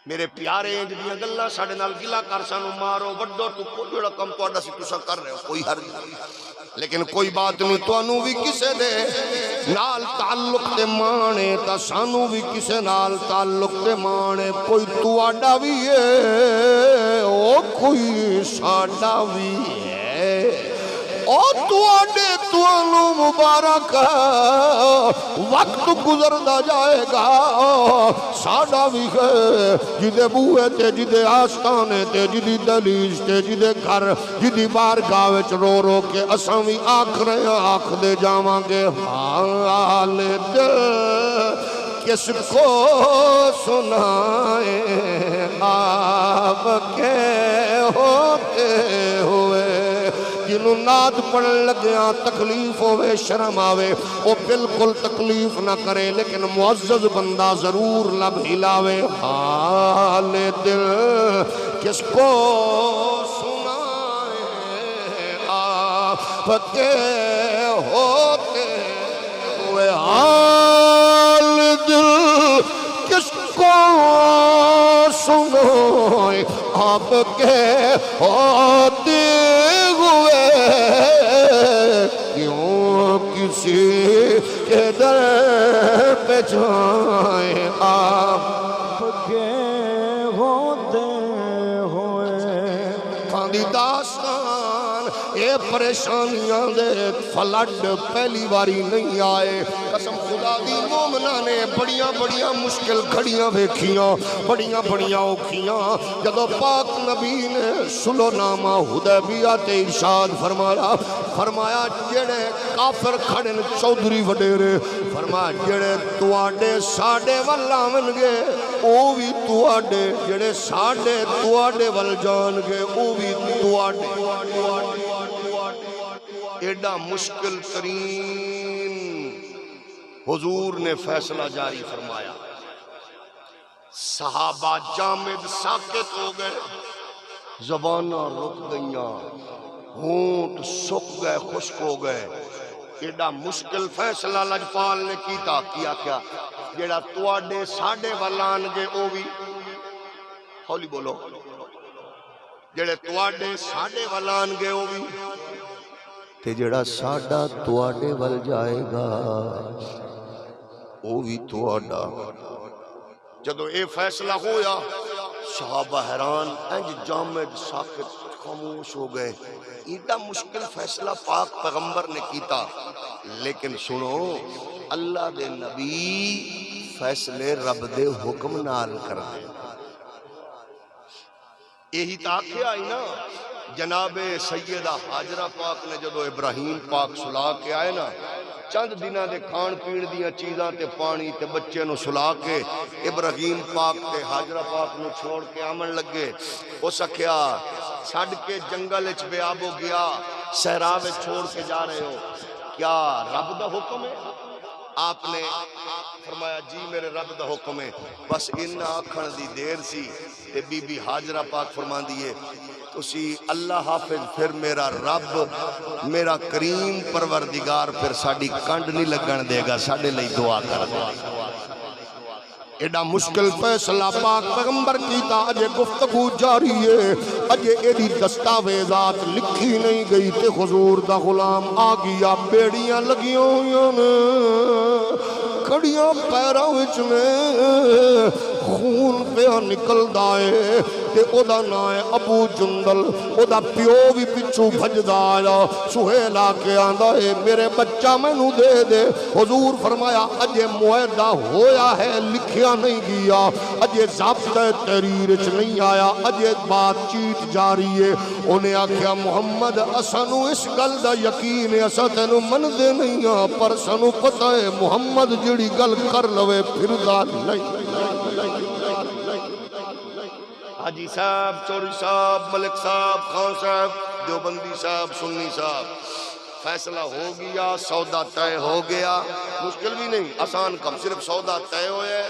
میرے پیارے انج دیاں گلاں ساڈے نال گلا کر سانو مارو وڈو تو کوئی جڑا کم تہاڈا سی تساں کر رہے ہو کوئی حرج نہیں. لیکن کوئی بات نہیں تانوں بھی کسے دے نال تعلق تے مانے تا سانو بھی کسے نال تعلق تے مانے. کوئی تہاڈا بھی ہے او کوئی ساڈا بھی ہے او تواڈے تانوں مبارک وقت گزردا جائے گا. ساڈا بھی ہے جدے بوئے تے جدے آستانے تے جدی دہلیز تے جدے گھر جدی بارگاہ وچ رو رو کے اساں وی آکھ رہے آکھ دے جاواں گے حال دل کس کو سنائے آپ کے ہوتے ہوئے. جنہوں ناد پڑھن لگیاں تکلیف ہوئے شرم آوے وہ بالکل تکلیف نہ کرے لیکن معزز بندہ ضرور لب ہلاوے. حال دل کس کو سنائے آپ کے ہوتے ہوئے. حال دل کس کو سنائے آپ کے ہوتے ہوئے. کیوں کسی کے در پہ جائیں آپ کے ہوتے ہوئے. کاندی داستان اے پریشانیاں دے فلڈ پہلی باری نہیں آئے. قسم خدا دی مومنہ نے بڑیاں بڑیاں مشکل گھڑیاں ویکھیاں بڑیاں بڑیاں اوکھیاں. جدو پاک نبی نے سلو نامہ حدیبیہ تے ارشاد فرمایا جڑے کافر کھڑن چودھری وڈیرے فرمایا جڑے تواڈے ساڈے ول آون گے او وی تواڈے جڑے ساڈے تواڈے ول جان گے او وی تواڈے. ایڈا مشکل ترین حضور نے فیصلہ جاری فرمایا. صحابہ جامد ساکت ہو گئے زبانہ رک گئیاں ہونٹ سک گئے خشک ہو گئے. ایڈا مشکل فیصلہ لجپال نے کیا جیڑا تواڈے ساڈے ولان گے او بھی ہولی بولو جیڑے تواڈے ساڈے ولان گے او بھی تے جیڑا ساڈا تواڈے ول جائے گا او بھی تواڈا. جدو اے فیصلہ ہویا صحابہ حیران انج جامد ساکت خاموش ہو گئے. ایڈا مشکل فیصلہ پاک پیغمبر نے کیتا لیکن سنو اللہ دے نبی فیصلے رب دے حکم نال کر دے. یہی تاکہ آئی نا جناب سیدہ حاجرہ پاک نے جدو ابراہیم پاک سلا کے آئے نا چند دنہ دے کھان پین دیاں چیزاں تے پانی تے بچے نو سلا کے ابراہیم پاک تے حاجرہ پاک نو چھوڑ کے آمن لگے. او سکھیا چھڑ کے جنگل اچ بے آب ہو گیا صحراوے چھوڑ کے جا رہے ہو کیا رب دا حکم ہے؟ آپ نے فرمایا جی میرے رب دا حکم ہے. بس انہا آکھن دی دیر سی تے بی بی حاجرہ پاک فرمان دیئے تسی اللہ حافظ پھر میرا رب میرا کریم پروردگار پھر ساڑی کنڈ نہیں لگن دے گا ساڑے لئی دعا کر دے. ایڈا مشکل فیصلہ پاک پیغمبر کیتا اجے گفتگو جاری ہے اجے ایڈی دستاویزات لکھی نہیں گئی تے حضور دا غلام آگیا بیڑیاں لگیاں ہویاں نے کڑیاں پیراں وچ نے خون پہ پیا نکلدا ہے تے او دا نام ہے ابو جندل او دا پیو بھی پچھو بھجدا آیا سہیل آ کے آندا ہے میرے بچہ مینوں دے دے حضور فرمایا اجے معاہدہ ہویا ہے لکھیا نہیں گیا اجے ضابطہ تحریر چ نہیں آیا اجے بات چیت جاری ہے انہیں آکھیا محمد اسانو اس گل دا یقین ہے اسا تینوں مندے نہیں ہاں پر سانو پتہ ہے محمد جڑی گل کر لوے پھردا نہیں حاجی صاحب چوری صاحب ملک صاحب خان صاحب دیوبندی صاحب سنی صاحب فیصلہ ہو گیا سودا طے ہو گیا مشکل بھی نہیں آسان کم صرف سودا طے ہوئے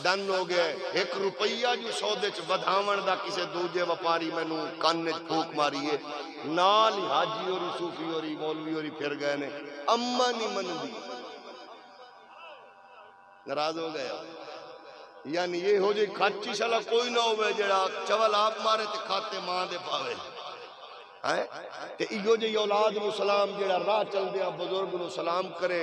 ڈن ہو گئے 1 روپیہ جو سودے چ ودھاون دا کسے دوجے وپاری مینوں کان وچ پھوک ماری ہے نال ہی حاجی اور صوفی اور مولوی اور پھر گئے نے اما نہیں مندی ناراض ہو گئے یعنی یہ ہو جائے کھچی شالا کوئی نہ ہوئے جڑا چول آپ مارے تے کھاتے ماں دے پاوے تے ایو جی اولاد نو سلام جڑا راہ چل دیا بزرگ نو سلام کرے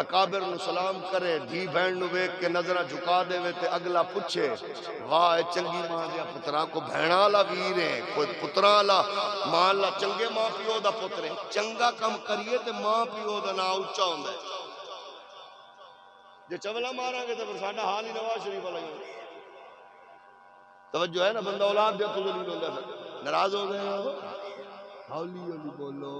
اکابر نو سلام کرے دھی بہن نو ویکھ کے نظرہ جھکا دے وے تے اگلا پوچھے واہ چنگی ماں دیا پترا کو بہنا والا ویر ہے کوئی پترا والا ماں اللہ چنگے ماں پیو دا پتر ہے چنگا کم کریے تے ماں پیو دا نا اونچا ہوندا ہے جے چولا مارا گے تو پھر ساڈا حال ہی نواز شریف والا ہی توجہ ہے نا بندہ اولاد دے تو ذلیل ہوندا ہے ناراض ہو گئے ہو ہولی ہولی بولو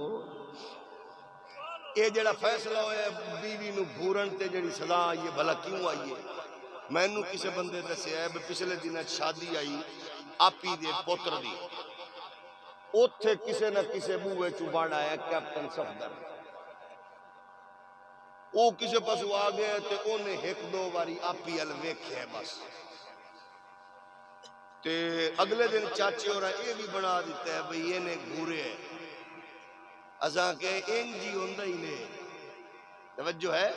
یہ جڑا فیصلہ ہویا بیوی نو بھورن تے جڑی سزا آئی ہے بھلا کیوں آئی ہے میں نو کسے بندے دسیا ہے پچھلے دن شادی آئی آپی دے پوتر دی اوتھے کسے نہ کسے بوئے چوباڑا ہے کیپٹن صفدر او کسے پاس آ گئے تے اونے 1-2 باری آپی ال ویکھے ہے بس تے اگلے دن چاچے اور اے بھی بنا دیتا ہے بھئی یہ نے گھورے ہے ازاں کے انجی ہوندہ ہی نے توجہ ہے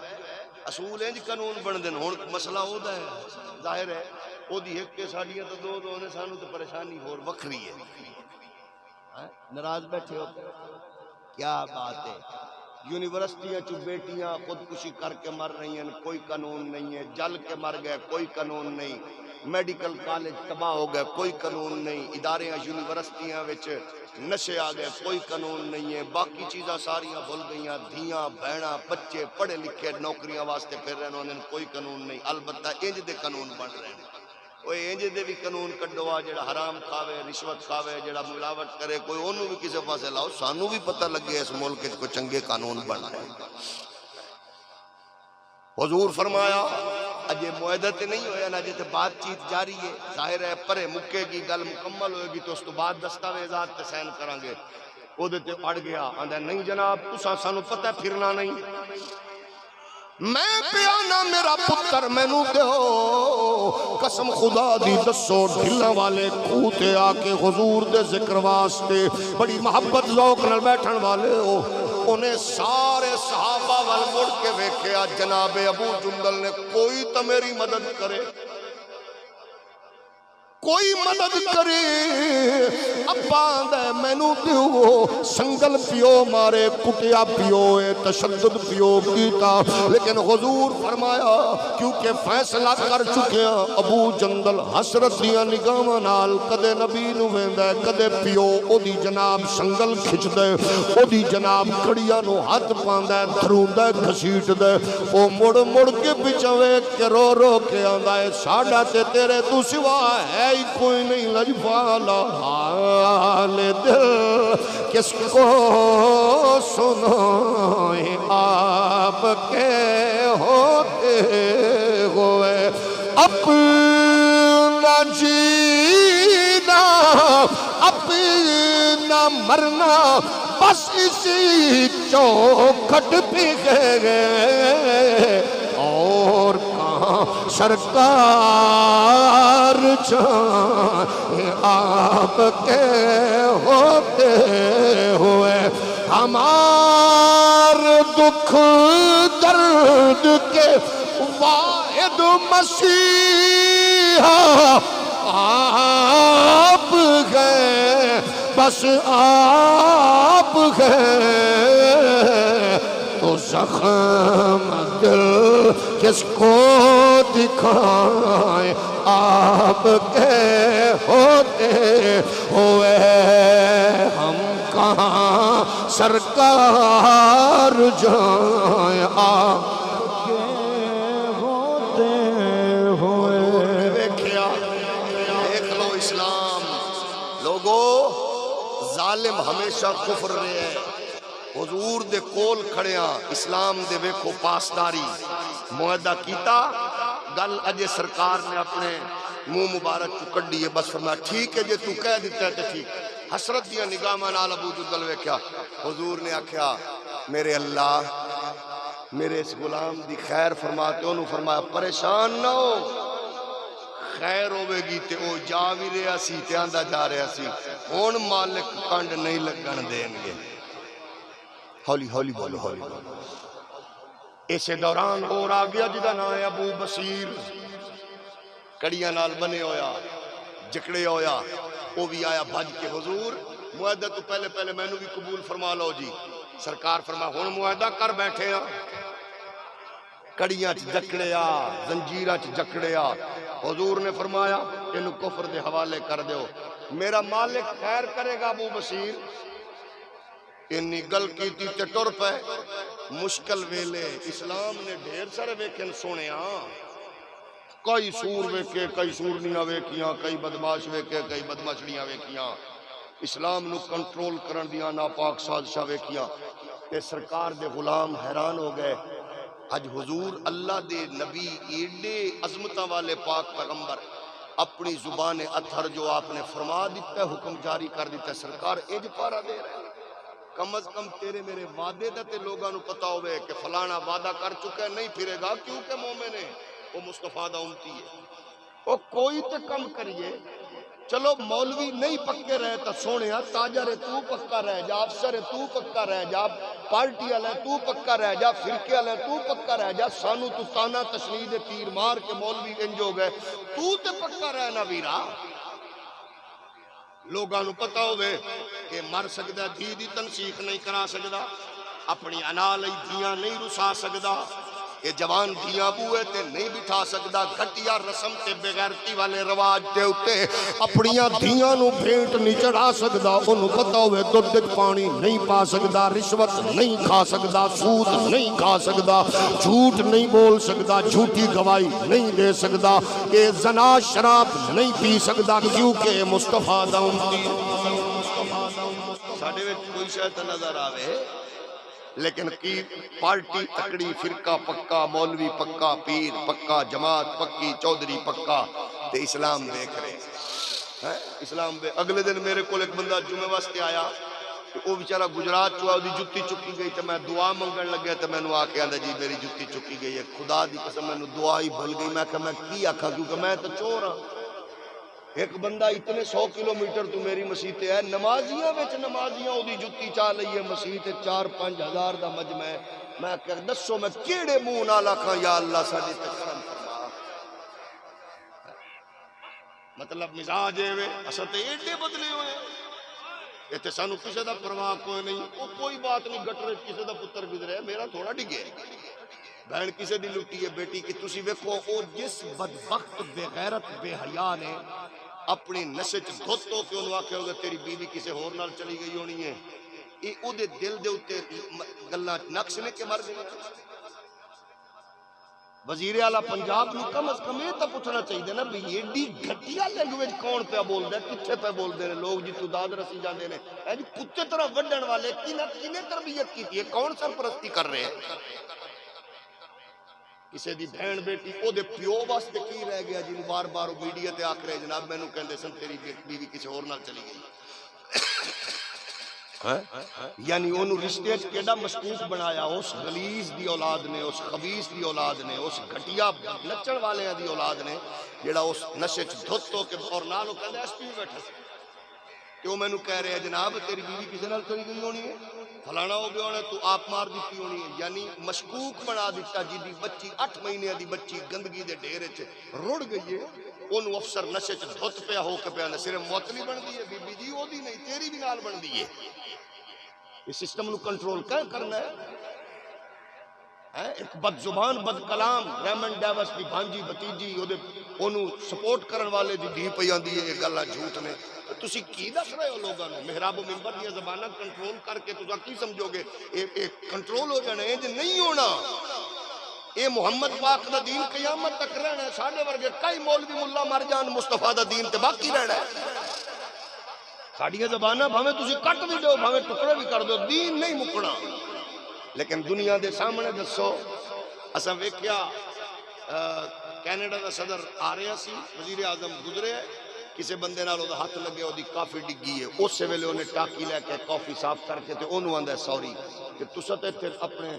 اصول انج قانون بن دن ہون مسئلہ ہوتا ہے ظاہر ہے او دی ایک کے ساڑیاں تو دو نے سانو تو پریشانی ہور وکھری ہے ناراض بیٹھے ہو کیا بات ہے یونیورسٹیاں چو بیٹیاں خودکشی کر کے مر رہی ہیں کوئی قانون نہیں ہے جل کے مر گئے کوئی قانون نہیں میڈیکل کالج تباہ ہو گئے کوئی قانون نہیں اداریاں یونیورسٹیاں وچ نشے آ گئے کوئی قانون نہیں ہے باقی چیزاں ساریاں بھول گئیاں دھیاں بہنا بچے پڑھے لکھے نوکریاں واسطے پھر رہے انہیں کوئی قانون نہیں البتہ انج دے قانون بن رہے ہیں کوئی انج دے بھی قانون کڈو آ جڑا حرام کھاوے رشوت کھاوے جڑا ملاوٹ کرے کوئی انہوں بھی کسے پاسے لاؤ سانو بھی پتہ لگے اس ملک وچ کوئی چنگے قانون بن رہے ہیں حضور فرمایا اجے معاہدہ تے نہیں ہویا نہ جتے بات چیت جاری ہے ظاہر ہے پرے مکے کی گل مکمل ہوئے گی تو اس تو بعد دستاویزات تے سائن کریں گے او دے تے اڑ گیا آندہ نہیں جناب تساں سانو پتہ پھرنا نہیں میں پیانا میرا پتر مینوں دیو قسم خدا دی دسو ڈھلاں والے کوتے آ کے حضور دے ذکر واسطے بڑی محبت ذوق نال بیٹھن والے ہو انہیں سارے صحابہ وال مڑ کے ویکھیا جناب ابو جندل نے کوئی تو میری مدد کرے کوئی مدد کرے ابا دے مینوں دیو سنگل پیو مارے کٹیا پیو تشدد پیو کیتا لیکن حضور فرمایا کیونکہ فیصلہ کر چکے ہیں ابو جندل حسرت دیاں نگاہاں نال کدے نبی نو ویندا ہے کدے پیو او دی جناب سنگل کھچدا ہے او دی جناب کڑیاں نو ہاتھ پاندا ہے دھروندا ہے گھسیٹ دے او مڑ مڑ کے پچھوے کے رو رو کے آندا ہے ساڈا تے تیرے تو سوا ہے کوئی نہیں لجپالا حال دل کس کو سنائیں آپ کے ہوتے ہوئے اپنا جینا اپنا مرنا بس اسی چوکھٹ پہ گئے اور کہاں سرکار جان آپ کے ہوتے ہوئے ہمار دکھ درد کے واحد مسیحا آپ گئے بس آپ گئے تو زخم دل کس کو دکھائیں آپ کے ہوتے ہوئے ہم کہاں سرکار جائیں آپ کے ہوتے ہوئے. دیکھیا دیکھ لو اسلام لوگو ظالم ہمیشہ کفر رہے ہیں. حضور دے کول کھڑیاں اسلام دے ویکھو پاسداری معاہدہ کیتا. گل اجے سرکار نے اپنے منہ مبارک کو کڈی ہے. بس فرمایا ٹھیک ہے جے تو کہہ دیتا ہے تو ٹھیک. حسرت دیا نگاہاں نال ابو جہل ویکھیا. حضور نے آکھیا میرے اللہ میرے اس غلام دی خیر فرماتے. انہوں فرمایا پریشان نہ ہو, خیر ہوے گی تے او جا بھی رہا سی تے آندا جا رہا سی. ہن مالک کنڈ نہیں لگن دین گے. ہولی ہولی بولو ہولی بولو. اسے دوران اور آ گیا جدا نام ہے ابو بصیر. کڑیاں نال بنے ہویا جکڑے ہویا. وہ بھی آیا بھج کے حضور معاہدہ تو پہلے پہلے میں نو بھی قبول فرما لو جی. سرکار فرما ہن معاہدہ کر بیٹھے ہاں. کڑیاں چ جکڑیا زنجیراں چ جکڑیا. حضور نے فرمایا انہوں کفر دے حوالے کر دیو. میرا مالک خیر کرے گا ابو بصیر. انی گل کیتی تے ٹر پے. مشکل ویلے اسلام نے ڈھیر سارے ویکھن سونے ہاں. کئی سور ویکھے کئی سورنیاں ویکھیاں کئی بدماش ویکھے کئی بدماشڑیاں ویکھیاں. اسلام نو کنٹرول کرن دیاں ناپاک سازشاں ویکھیاں. تے سرکار دے غلام حیران ہو گئے. اج حضور اللہ دے نبی ایڈے عظمتاں والے پاک پیغمبر اپنی زبان اطہر جو آپ نے فرما دیتا ہے حکم جاری کر دیتا ہے سرکار اج پارا دے رہے ہیں. کم از کم تیرے میرے وعدے دا تے لوگاں نو پتا ہوئے کہ فلانا وعدہ کر چکا ہے نہیں پھرے گا کیونکہ مومن ہے وہ مصطفیٰ دا امتی ہے. وہ کوئی تے کم کریے. چلو مولوی نہیں پکے رہے تا سونے تاجر تو پکا رہ جا افسر تو پکا رہ جا پارٹی والے تو پکا رہ جا فرقے والے تو پکا رہ جا. سانو تو تانا تشنید تیر مار کے مولوی انج ہو گئے. تو تے پکا رہنا ویرا. لوگاں نو پتا ہوئے کہ مر سکدا دھی دی تنسیخ نہیں کرا سکدا. اپنی انا لئی دھیاں نہیں رسا سکدا. یہ جوان دھیاں بوئے تے نہیں بٹھا سکدا. گھٹیا رسم تے بغیرتی والے رواج دے اتے اپنیاں دھیاں نو بھیٹ نہیں چڑھا سکدا. انہوں پتا ہوئے دودھ وچ پانی نہیں پا سکدا. رشوت نہیں کھا سکدا. سود نہیں کھا سکدا. جھوٹ نہیں بول سکدا. جھوٹی گواہی نہیں دے سکدا. کہ زنا شراب نہیں پی سکدا کیونکہ مصطفیٰ دا امتی. ساڈے وچ کوئی شے تے نظر آوے لیکن کی پارٹی تکڑی فرقہ پکا مولوی پکا پیر پکا جماعت پکی چودھری پکا تے اسلام دیکھ رہے ہیں. اسلام دے اگلے دن میرے کو ایک بندہ جمعے واسطے آیا. وہ بیچارہ گجرات چوا دی جتی چکی گئی تے میں دعا منگن لگیا تے میں نو آ کے آندا جی میری جتی چکی گئی ہے. خدا دی قسم میں نو دعا ہی بھول گئی. میں کہ میں کی آکھا کیونکہ میں تو چور ہاں. ایک بندہ اتنے 100 کلومیٹر تو میری مسیح تے ہے. نمازیاں وچ نمازیاں او دی جتی چا لئی ہے. مسیح تے 4-5 ہزار دا مجمع ہے. میں کہ دسو میں کیڑے منہ نال آکھاں یا اللہ ساڈے تے کرم فرما. مطلب مزاج اے اساں تے ایڈے بدلے ہوئے تے سانو کسے دا پرواہ کوئی نہیں. او کوئی بات نہیں گٹر کسے دا پتر گزرے میرا تھوڑا ڈگے. بہن کسے دی لٹی ہے بیٹی کی تسی ویکھو او جس بدبخت بے غیرت بے حیا نے اپنی نشے چ دھت ہو کے انہوں آکھے ہوگا تیری بیوی کسے ہور نال چلی گئی ہونی ہے. اے او دے دل دے اتے گلاں نقش نے کے مر گئی. وزیر اعلیٰ پنجاب نو کم از کم یہ تو پوچھنا چاہیے نا بھی ایڈی گھٹیا لینگویج کون پہ بولدا ہے کتھے پہ بولدے نے لوگ جتو داد رسی جاندے نے. اے جی کتے طرح وڈن والے کنے تربیت کیتی ہے کون سرپرستی کر رہے ہیں. کسے دی بہن بیٹی او دے پیو واسطے کی رہ گیا جن بار بار میڈیا تے آکھ رہے جناب مینوں کہندے سن تیری بیوی کسے اور نال چلی گئی. یعنی انہوں رشتے چ کیڑا مشکوک بنایا. اس غلیظ دی اولاد نے اس خبیث دی اولاد نے اس گھٹیا نچن والے دی اولاد نے جیڑا اس نشے چ دھت ہو کے اور نال او کہندا ایس پی بیٹھا سی کہ وہ مینوں کہہ رہے ہیں جناب تیری بیوی کسے نال چلی گئی ہونی ہے فلانا ہو گیا ہونا تو آپ مار دیتی ہونی ہے. یعنی مشکوک بنا دیتا. جی دی بچی 8 مہینے دی بچی گندگی دے ڈھیر چ رڑ گئی ہے. انہوں افسر نشے چ دھت پیا ہو کے پیا صرف معطلی بن دی ہے بی بی جی او دی نہیں تیری بھی نال بن دی ہے. اس سسٹم نو کنٹرول کرنا ہے. ایک بد زبان بد کلام ریمنڈ ڈیوس کی بھانجی بتیجی انہوں سپورٹ کرن والے دی دھی پئی آندی ہے یہ گلاں جھوٹ نے تسی کی دس رہے ہو لوگاں نوں محراب و منبر دی زباناں کنٹرول کر کے تساں کی سمجھو گے ایک کنٹرول ہو جانا ہے نہیں ہونا اے محمد پاک دا دین قیامت تک رہنا ہے ساڈے ورگے کئی مولوی ملا مر جان مصطفیٰ دا دین تے باقی رہنا ہے ساڈیاں زباناں بھاویں تسی کٹ بھی دو بھاویں ٹکڑے بھی کر دو دین نہیں مکنا لیکن دنیا دے سامنے دسو اساں ویکھیا کینیڈا دا صدر آ رہا سی وزیر اعظم گزرے کسی بندے نال دا ہاتھ لگے وہ کافی ڈگی ہے اس ویلے انہیں ٹاکی لے کے کافی صاف کر کے تے انہوں آندا ہے سوری کہ تساں تے اپنے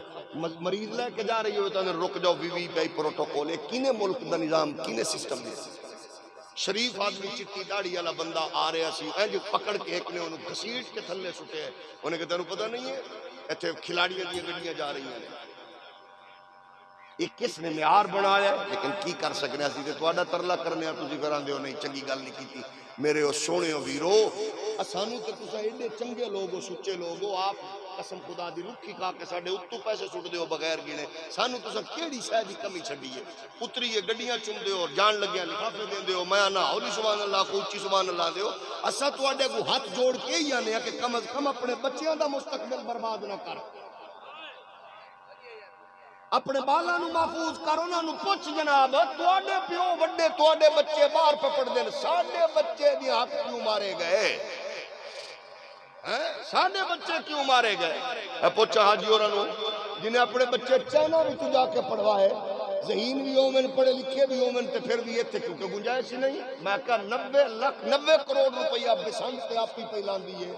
مریض لے کے جا رہی ہو تو رک جاؤ وی پی پروٹوکول کینے ملک دا نظام کینے سسٹم دے شریف آدمی چٹی داڑھی والا بندہ آ رہا سی انج پکڑ کے ایک نے انہوں گھسیٹ کے تھلے سٹے انہیں کہ تینوں پتہ نہیں ہے ایتھے کھلاڑیاں دی گڈیاں جا رہی ہیں یہ کس نے معیار بنایا ہے لیکن کی کر سکنے اسی تے تہاڈا ترلا کرنے آ تسی کر آندے ہو نہیں چنگی گل نہیں کیتی میرے او سونے او ویرو اسانو تے تساں ایڈے چنگے لوگ ہو سچے لوگ ہو آپ قسم خدا دی رکھی کھا کے ساڈے اتوں پیسے سٹ دیو بغیر گنے سانو تساں کیڑی شے دی کمی چھڈی ہے اتری ہے گڈیاں چوندے ہو جان لگیاں لفافے دیندے ہو میں نہ ہولی سبحان اللہ کو اونچی سبحان اللہ دیو اساں تواڈے کو ہاتھ جوڑ کے ہی آنے کہ کم از کم اپنے بچیاں دا مستقبل برباد نہ کر اپنے بالاں نو محفوظ کر انہاں نو پوچھ جناب تواڈے پیو وڈے تواڈے بچے باہر پپڑ دین ساڈے بچے دی حق کیوں مارے گئے ساڈے بچے کیوں مارے گئے پوچھا حاجی ہوراں نو جنہیں اپنے بچے چائنا وچ جا کے پڑھوائے ذہین بھی ہومن پڑھے لکھے بھی ہومن تے پھر بھی ایتھے کیونکہ گنجائش ہی نہیں میں کہا 90 کروڑ روپیہ بسنت تے آپ ہی پہ لاندی ہے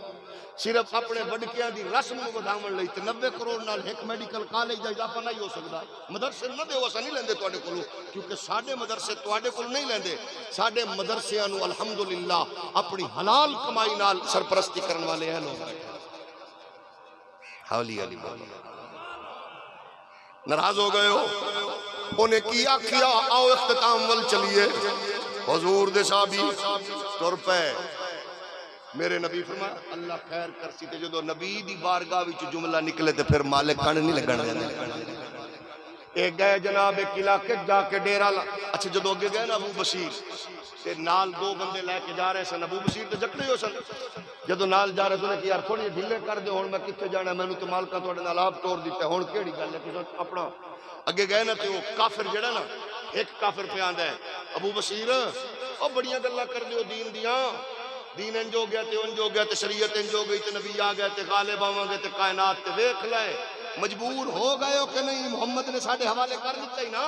صرف اپنے وڈکیاں دی رسم کو بدھاون لئی تے 90 کروڑ نال ایک میڈیکل کالج دا اضافہ نہیں ہو سکدا مدرسے نہ دیو اسا نہیں لیندے تواڈے کولوں کیونکہ ساڈے مدرسے تواڈے کول نہیں لیندے ساڈے مدرسیاں نو الحمدللہ اپنی حلال کمائی نال سرپرستی کرن والے ہیں لوگ حولی علی ناراض ہو گئے ہو انہیں کیا آؤ اختتام ول چلیے حضور دے صحابی تر پے میرے نبی فرمایا اللہ خیر کرسی تے جدو نبی دی بارگاہ وچ جملہ نکلے تے پھر مالک کھڑ نہیں لگن دے ایک گئے جناب ایک علاقے جا کے ڈیرا اچھا جدو اگے گئے نا ابو بشیر تے نال دو بندے لے کے جا رہے سن ابو بشیر تے جکڑے ہو سن جدو نال جا رہے سن کہ یار تھوڑی ڈھیلے کر دے ہن میں کتے جانا مینوں تے مالکاں تواڈے نال آپ ٹور دتا ہن کیڑی گل ہے تساں اپنا اگے گئے نا تے او کافر جڑا نا ایک کافر پہ آندا ہے ابو بشیر او بڑیاں گلاں کر دیو دین دیاں دین انج ہو گیا تے انج ہو گیا تے شریعت انج ہو گئی تے نبی آ گیا تے غالب آواں گے تے کائنات تے ویکھ لے مجبور ہو گئے ہو کہ نہیں محمد نے ساڈے حوالے کر دتا ہی نا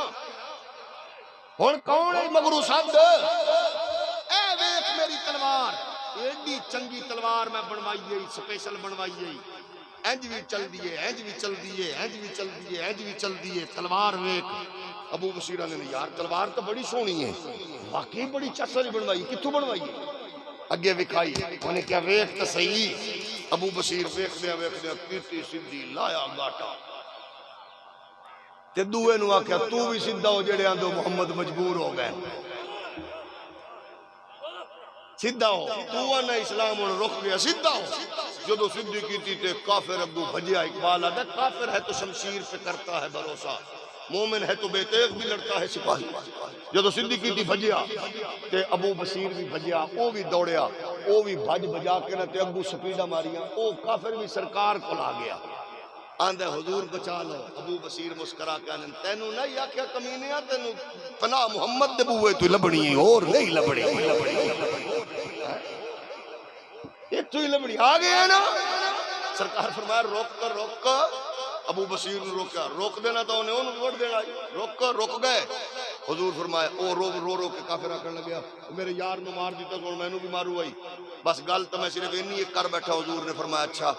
ہن کون ہے مگرو سد اے ویکھ میری تلوار ایڈی چنگی تلوار میں بنوائی گئی سپیشل بنوائی گئی انج بھی چل دیے انج بھی چل دیے انج بھی چل دیے انج بھی چل دیے تلوار ویکھ ابو بشیر نے یار تلوار تو بڑی سونی ہے واقعی بڑی چسل بنوائی کتھوں بنوائی اگے وکھائی انہیں کیا ویکھ تے صحیح ابو بشیر ویکھدیا کیتی سیدھی لایا گاٹا تے دوے نو آکھیا تو بھی سیدھا ہو جڑے آندو محمد مجبور ہو گئے سیدھا ہو تو نہ اسلام ہن رک گیا سیدھا ہو جدو سیدھی کیتی تے کافر ابو بھجیا اقبال آدھا کافر ہے تو شمشیر پہ کرتا ہے بھروسہ مومن ہے تو بے تیغ بھی لڑتا ہے سپاہی جدو سیدھی کیتی بھجیا تے ابو بشیر بھی بھجیا او بھی دوڑیا او بھی بھج بجا کے نہ تے ابو سپیڈا ماریاں او کافر بھی سرکار کو لا گیا آندھے حضور بچا لو ابو بشیر مسکرا کے آنے تینوں نہیں آکھیا کمینیا تینوں پناہ محمد دے بوئے تو لبڑی ہیں اور نہیں لبڑی ایک تو ہی لبڑی آگے ہے نا سرکار فرمایا روک کر ابو بشیر نے روکا روک دینا تو انہیں انہوں ووٹ دینا روک گئے حضور فرمایا او رو کے کافر آکر لگیا میرے یار نو مار دیتا تو میں نو بھی مارو آئی بس گل تو میں صرف انہی ایک کر بیٹھا حضور نے فرمایا اچھا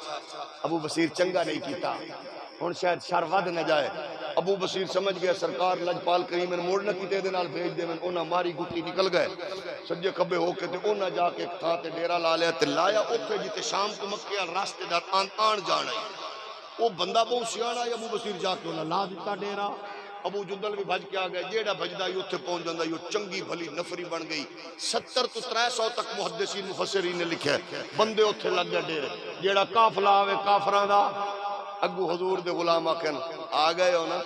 ابو بشیر چنگا نہیں کیتا ہن شاید شر ود نہ جائے ابو بشیر سمجھ گیا سرکار لجپال کریم نے موڑ نہ کیتے دے نال بھیج دے انہاں ماری گٹی نکل گئے سجے کھبے ہو کے تے انہاں جا کے تھاں تے ڈیرا لا لیا تے لایا اوتھے جتے شام کو مکے ال راستے دا آن جانا وہ بندہ بہت سیاح ہے ابو بشیر جا کے انہاں لا دیتا ڈیرا ابو جدل بھی بھج کے آ گئے جیڑا بھجدا ہی اوتھے پہنچ جاندا یہ چنگی بھلی نفری بن گئی 70 تو 300 تک محدثین مفسرین نے لکھا ہے بندے اوتھے لگ گئے ڈیرے جیڑا قافلہ آوے کافراں دا اگو حضور دے غلام آکھن آ گئے ہو نا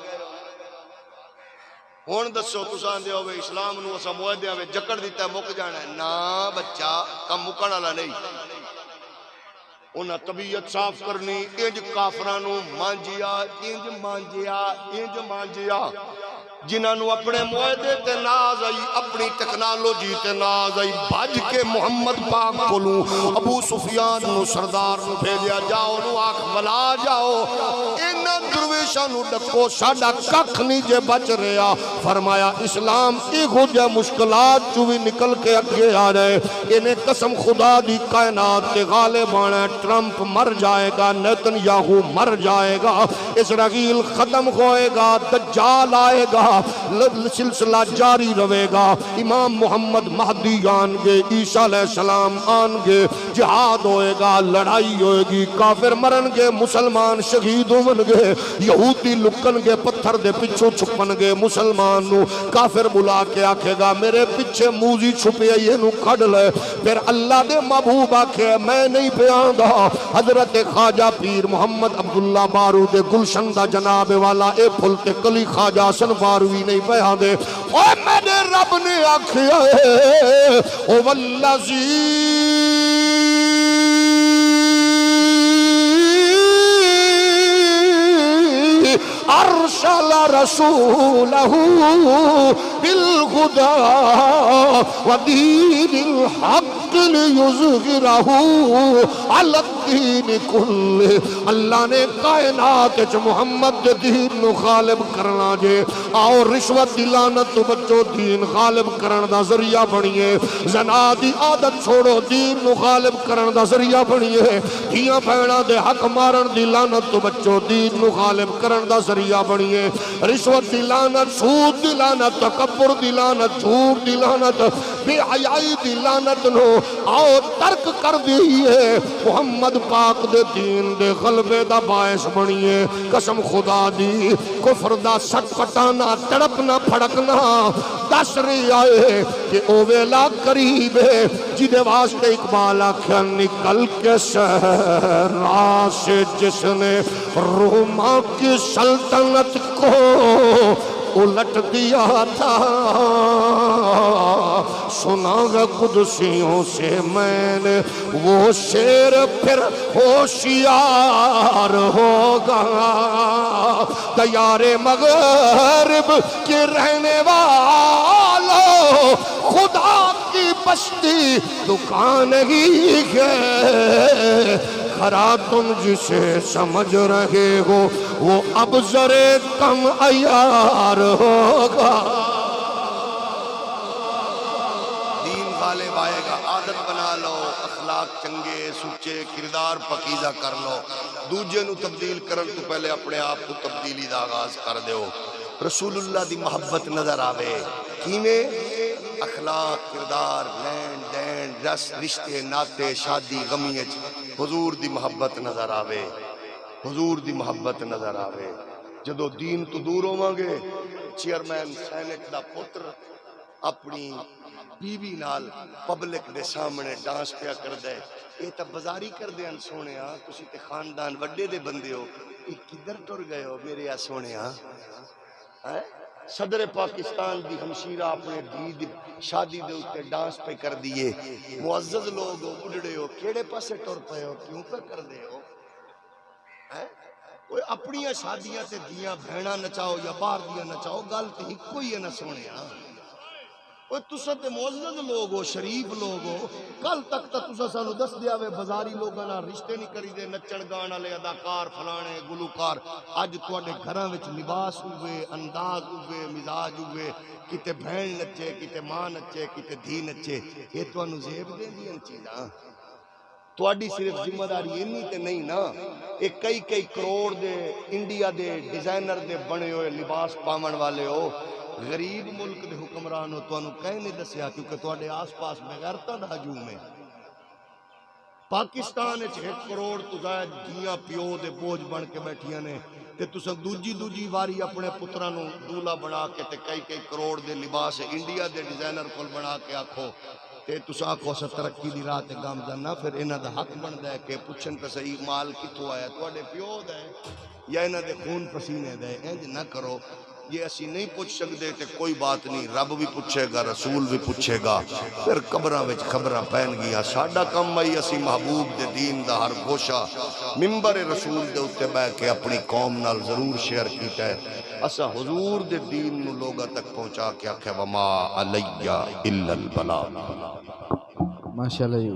ہون دسو تساں دے ہوئے اسلام نو اسا معاہدے میں جکڑ دیتا ہے مک جانا ہے نا بچہ کم مکن والا نہیں انہاں طبیعت صاف کرنی انج کافرانو مانجیا انج مانجیا جنہاں نو اپنے معاہدے تے ناز آئی اپنی ٹیکنالوجی تے ناز آئی بھج کے محمد پاک کولوں ابو سفیان نو سردار نو بھیجیا جاؤ نو آکھ ولا جاؤ انہاں درویشاں نو ڈکو ساڈا ککھ نہیں جے بچ رہا فرمایا اسلام ایہو جے مشکلات چوں وی نکل کے اگے آ رہے انہیں قسم خدا دی کائنات تے غالب آنا ٹرمپ مر جائے گا نیتن یاہو مر جائے گا اسرائیل ختم ہوئے گا دجال آئے گا سلسلہ جاری رہے گا امام محمد مہدی آن گے عیسیٰ علیہ السلام آن گے جہاد ہوئے گا لڑائی ہوئے گی کافر مرن گے مسلمان شہید ہون گے یہودی لکن گے پتھر دے پچھو چھپن گے مسلمان نو کافر بلا کے آکھے گا میرے پچھے موزی چھپے یہ نو کھڑ لے پھر اللہ دے محبوب آکھے میں نہیں پیان دا حضرت خواجہ پیر محمد عبداللہ بارو دے گلشن دا جناب والا اے پھلتے کلی خواجہ سن باروی نہیں بیان دے اوہ میں نے رب نے آکھیا ہے او واللزی ارسل رسولہ بالہدی ودین الحق لیظہرہ علی الدین کلہ اللہ نے کائنات وچ محمد دے دین نو غالب کرنا جے آؤ رشوت دی لعنت تو بچو دین غالب کرن دا ذریعہ بنیے زنا دی عادت چھوڑو دین نو غالب کرن دا ذریعہ بنیے دھیاں بہناں دے حق مارن دی لعنت تو بچو دین نو غالب کرن دا ذریعہ بنیے رشوت دی لعنت سود دی لعنت تکبر دی لعنت جھوٹ دی لعنت بے حیائی دی لعنت نو آؤ ترک کر دیئے محمد پاک دے دین دے غلبے دا باعث بنیے قسم خدا دی کفر دا سٹ پٹانا تڑپنا پھڑکنا دس رہی آئے کہ او ویلا قریب ہے جدے واسطے اقبال آکھیا نکل کے صحرا سے جس نے روما کی سلطنت کو الٹ دیا تھا سنا گا قدسیوں سے میں نے وہ شیر پھر ہوشیار ہوگا دیار مغرب کے رہنے والوں خدا کی بستی دکان ہی ہے کھرا تم جسے سمجھ رہے ہو وہ اب ذرے کم عیار ہوگا دین غالب آئے گا عادت بنا لو اخلاق چنگے سچے کردار پاکیزہ کر لو دوجے نو تبدیل کرن تو پہلے اپنے آپ کو تبدیلی دا آغاز کر دیو رسول اللہ دی محبت نظر آوے کینے اخلاق کردار لین دین رس رشتے ناتے شادی غمیچ حضور دی محبت نظر آوے حضور دی محبت نظر آوے جدو دین تو دور ہوں گے چیئرمین سینٹ دا پتر اپنی بیوی نال پبلک دے سامنے ڈانس پیا کر دے یہ تا بزاری کر دے ان سونے ہاں تسی تے خاندان وڈے دے بندے ہو یہ کدھر ٹر گئے ہو میرے ہاں سونے ہاں صدر پاکستان دی ہمشیرہ اپنے دی شادی دے اتے ڈانس پہ کر دیئے معزز لوگ ہو بڑھڑے ہو کیڑے پاسے ٹر پہ ہو کیوں پہ کر دے ہو اپنی شادیاں تے دیاں بھیڑا نچاؤ یا بار دیاں نچاؤ گل تے ہی کوئی ہے نہ سونے ہاں تسا تے معزز لوگ ہو شریف لوگ ہو کل تک تا تسا سانو دس دیا وے بازاری لوگاں نال رشتے نہیں کری دے نچن گان والے اداکار فلانے گلوکار اج تواڈے گھراں وچ لباس ہوئے انداز ہوئے مزاج ہوئے کتے بہن نچے کتے ماں نچے کتے دھی نچے یہ تانوں زیب دیندی ان چیزاں تواڈی صرف ذمہ داری اینی تے نہیں نا ایک کئی کروڑ دے انڈیا دے ڈیزائنر دے بنے ہوئے لباس پاون والے ہو غریب ملک دے حکمران ہو تانوں کہیں نہیں دسیا کیونکہ تواڈے آس پاس بغیرتاں دا ہجوم ہے پاکستان وچ 1 کروڑ تو زائد دیاں پیو دے بوجھ بن کے بیٹھیاں نے تے تساں دوجی واری اپنے پتراں نوں دولہا بنا کے تے کئی کروڑ دے لباس انڈیا دے ڈیزائنر کول بنا کے آکھو تے تساں کو اسا ترقی دی راہ تے گامزن نہ پھر انہاں دا حق بندا ہے کہ پوچھن تے صحیح مال کتھوں آیا تواڈے پیو دا ہے یا انہاں دے خون پسینے دا ہے انج نہ کرو یہ اسی نہیں پوچھ سکتے تے کوئی بات نہیں رب بھی پوچھے گا رسول بھی پوچھے گا پھر قبراں وچ خبراں پین گیا ساڈا کم آئی اسی محبوب دے دین دا ہر گوشہ منبر رسول دے اوتے بیٹھ کے اپنی قوم نال ضرور شیئر کیتا ہے اسا حضور دے دین نو لوگاں تک پہنچا کے آکھے وما علیہ الا البلاغ ماشاءاللہ.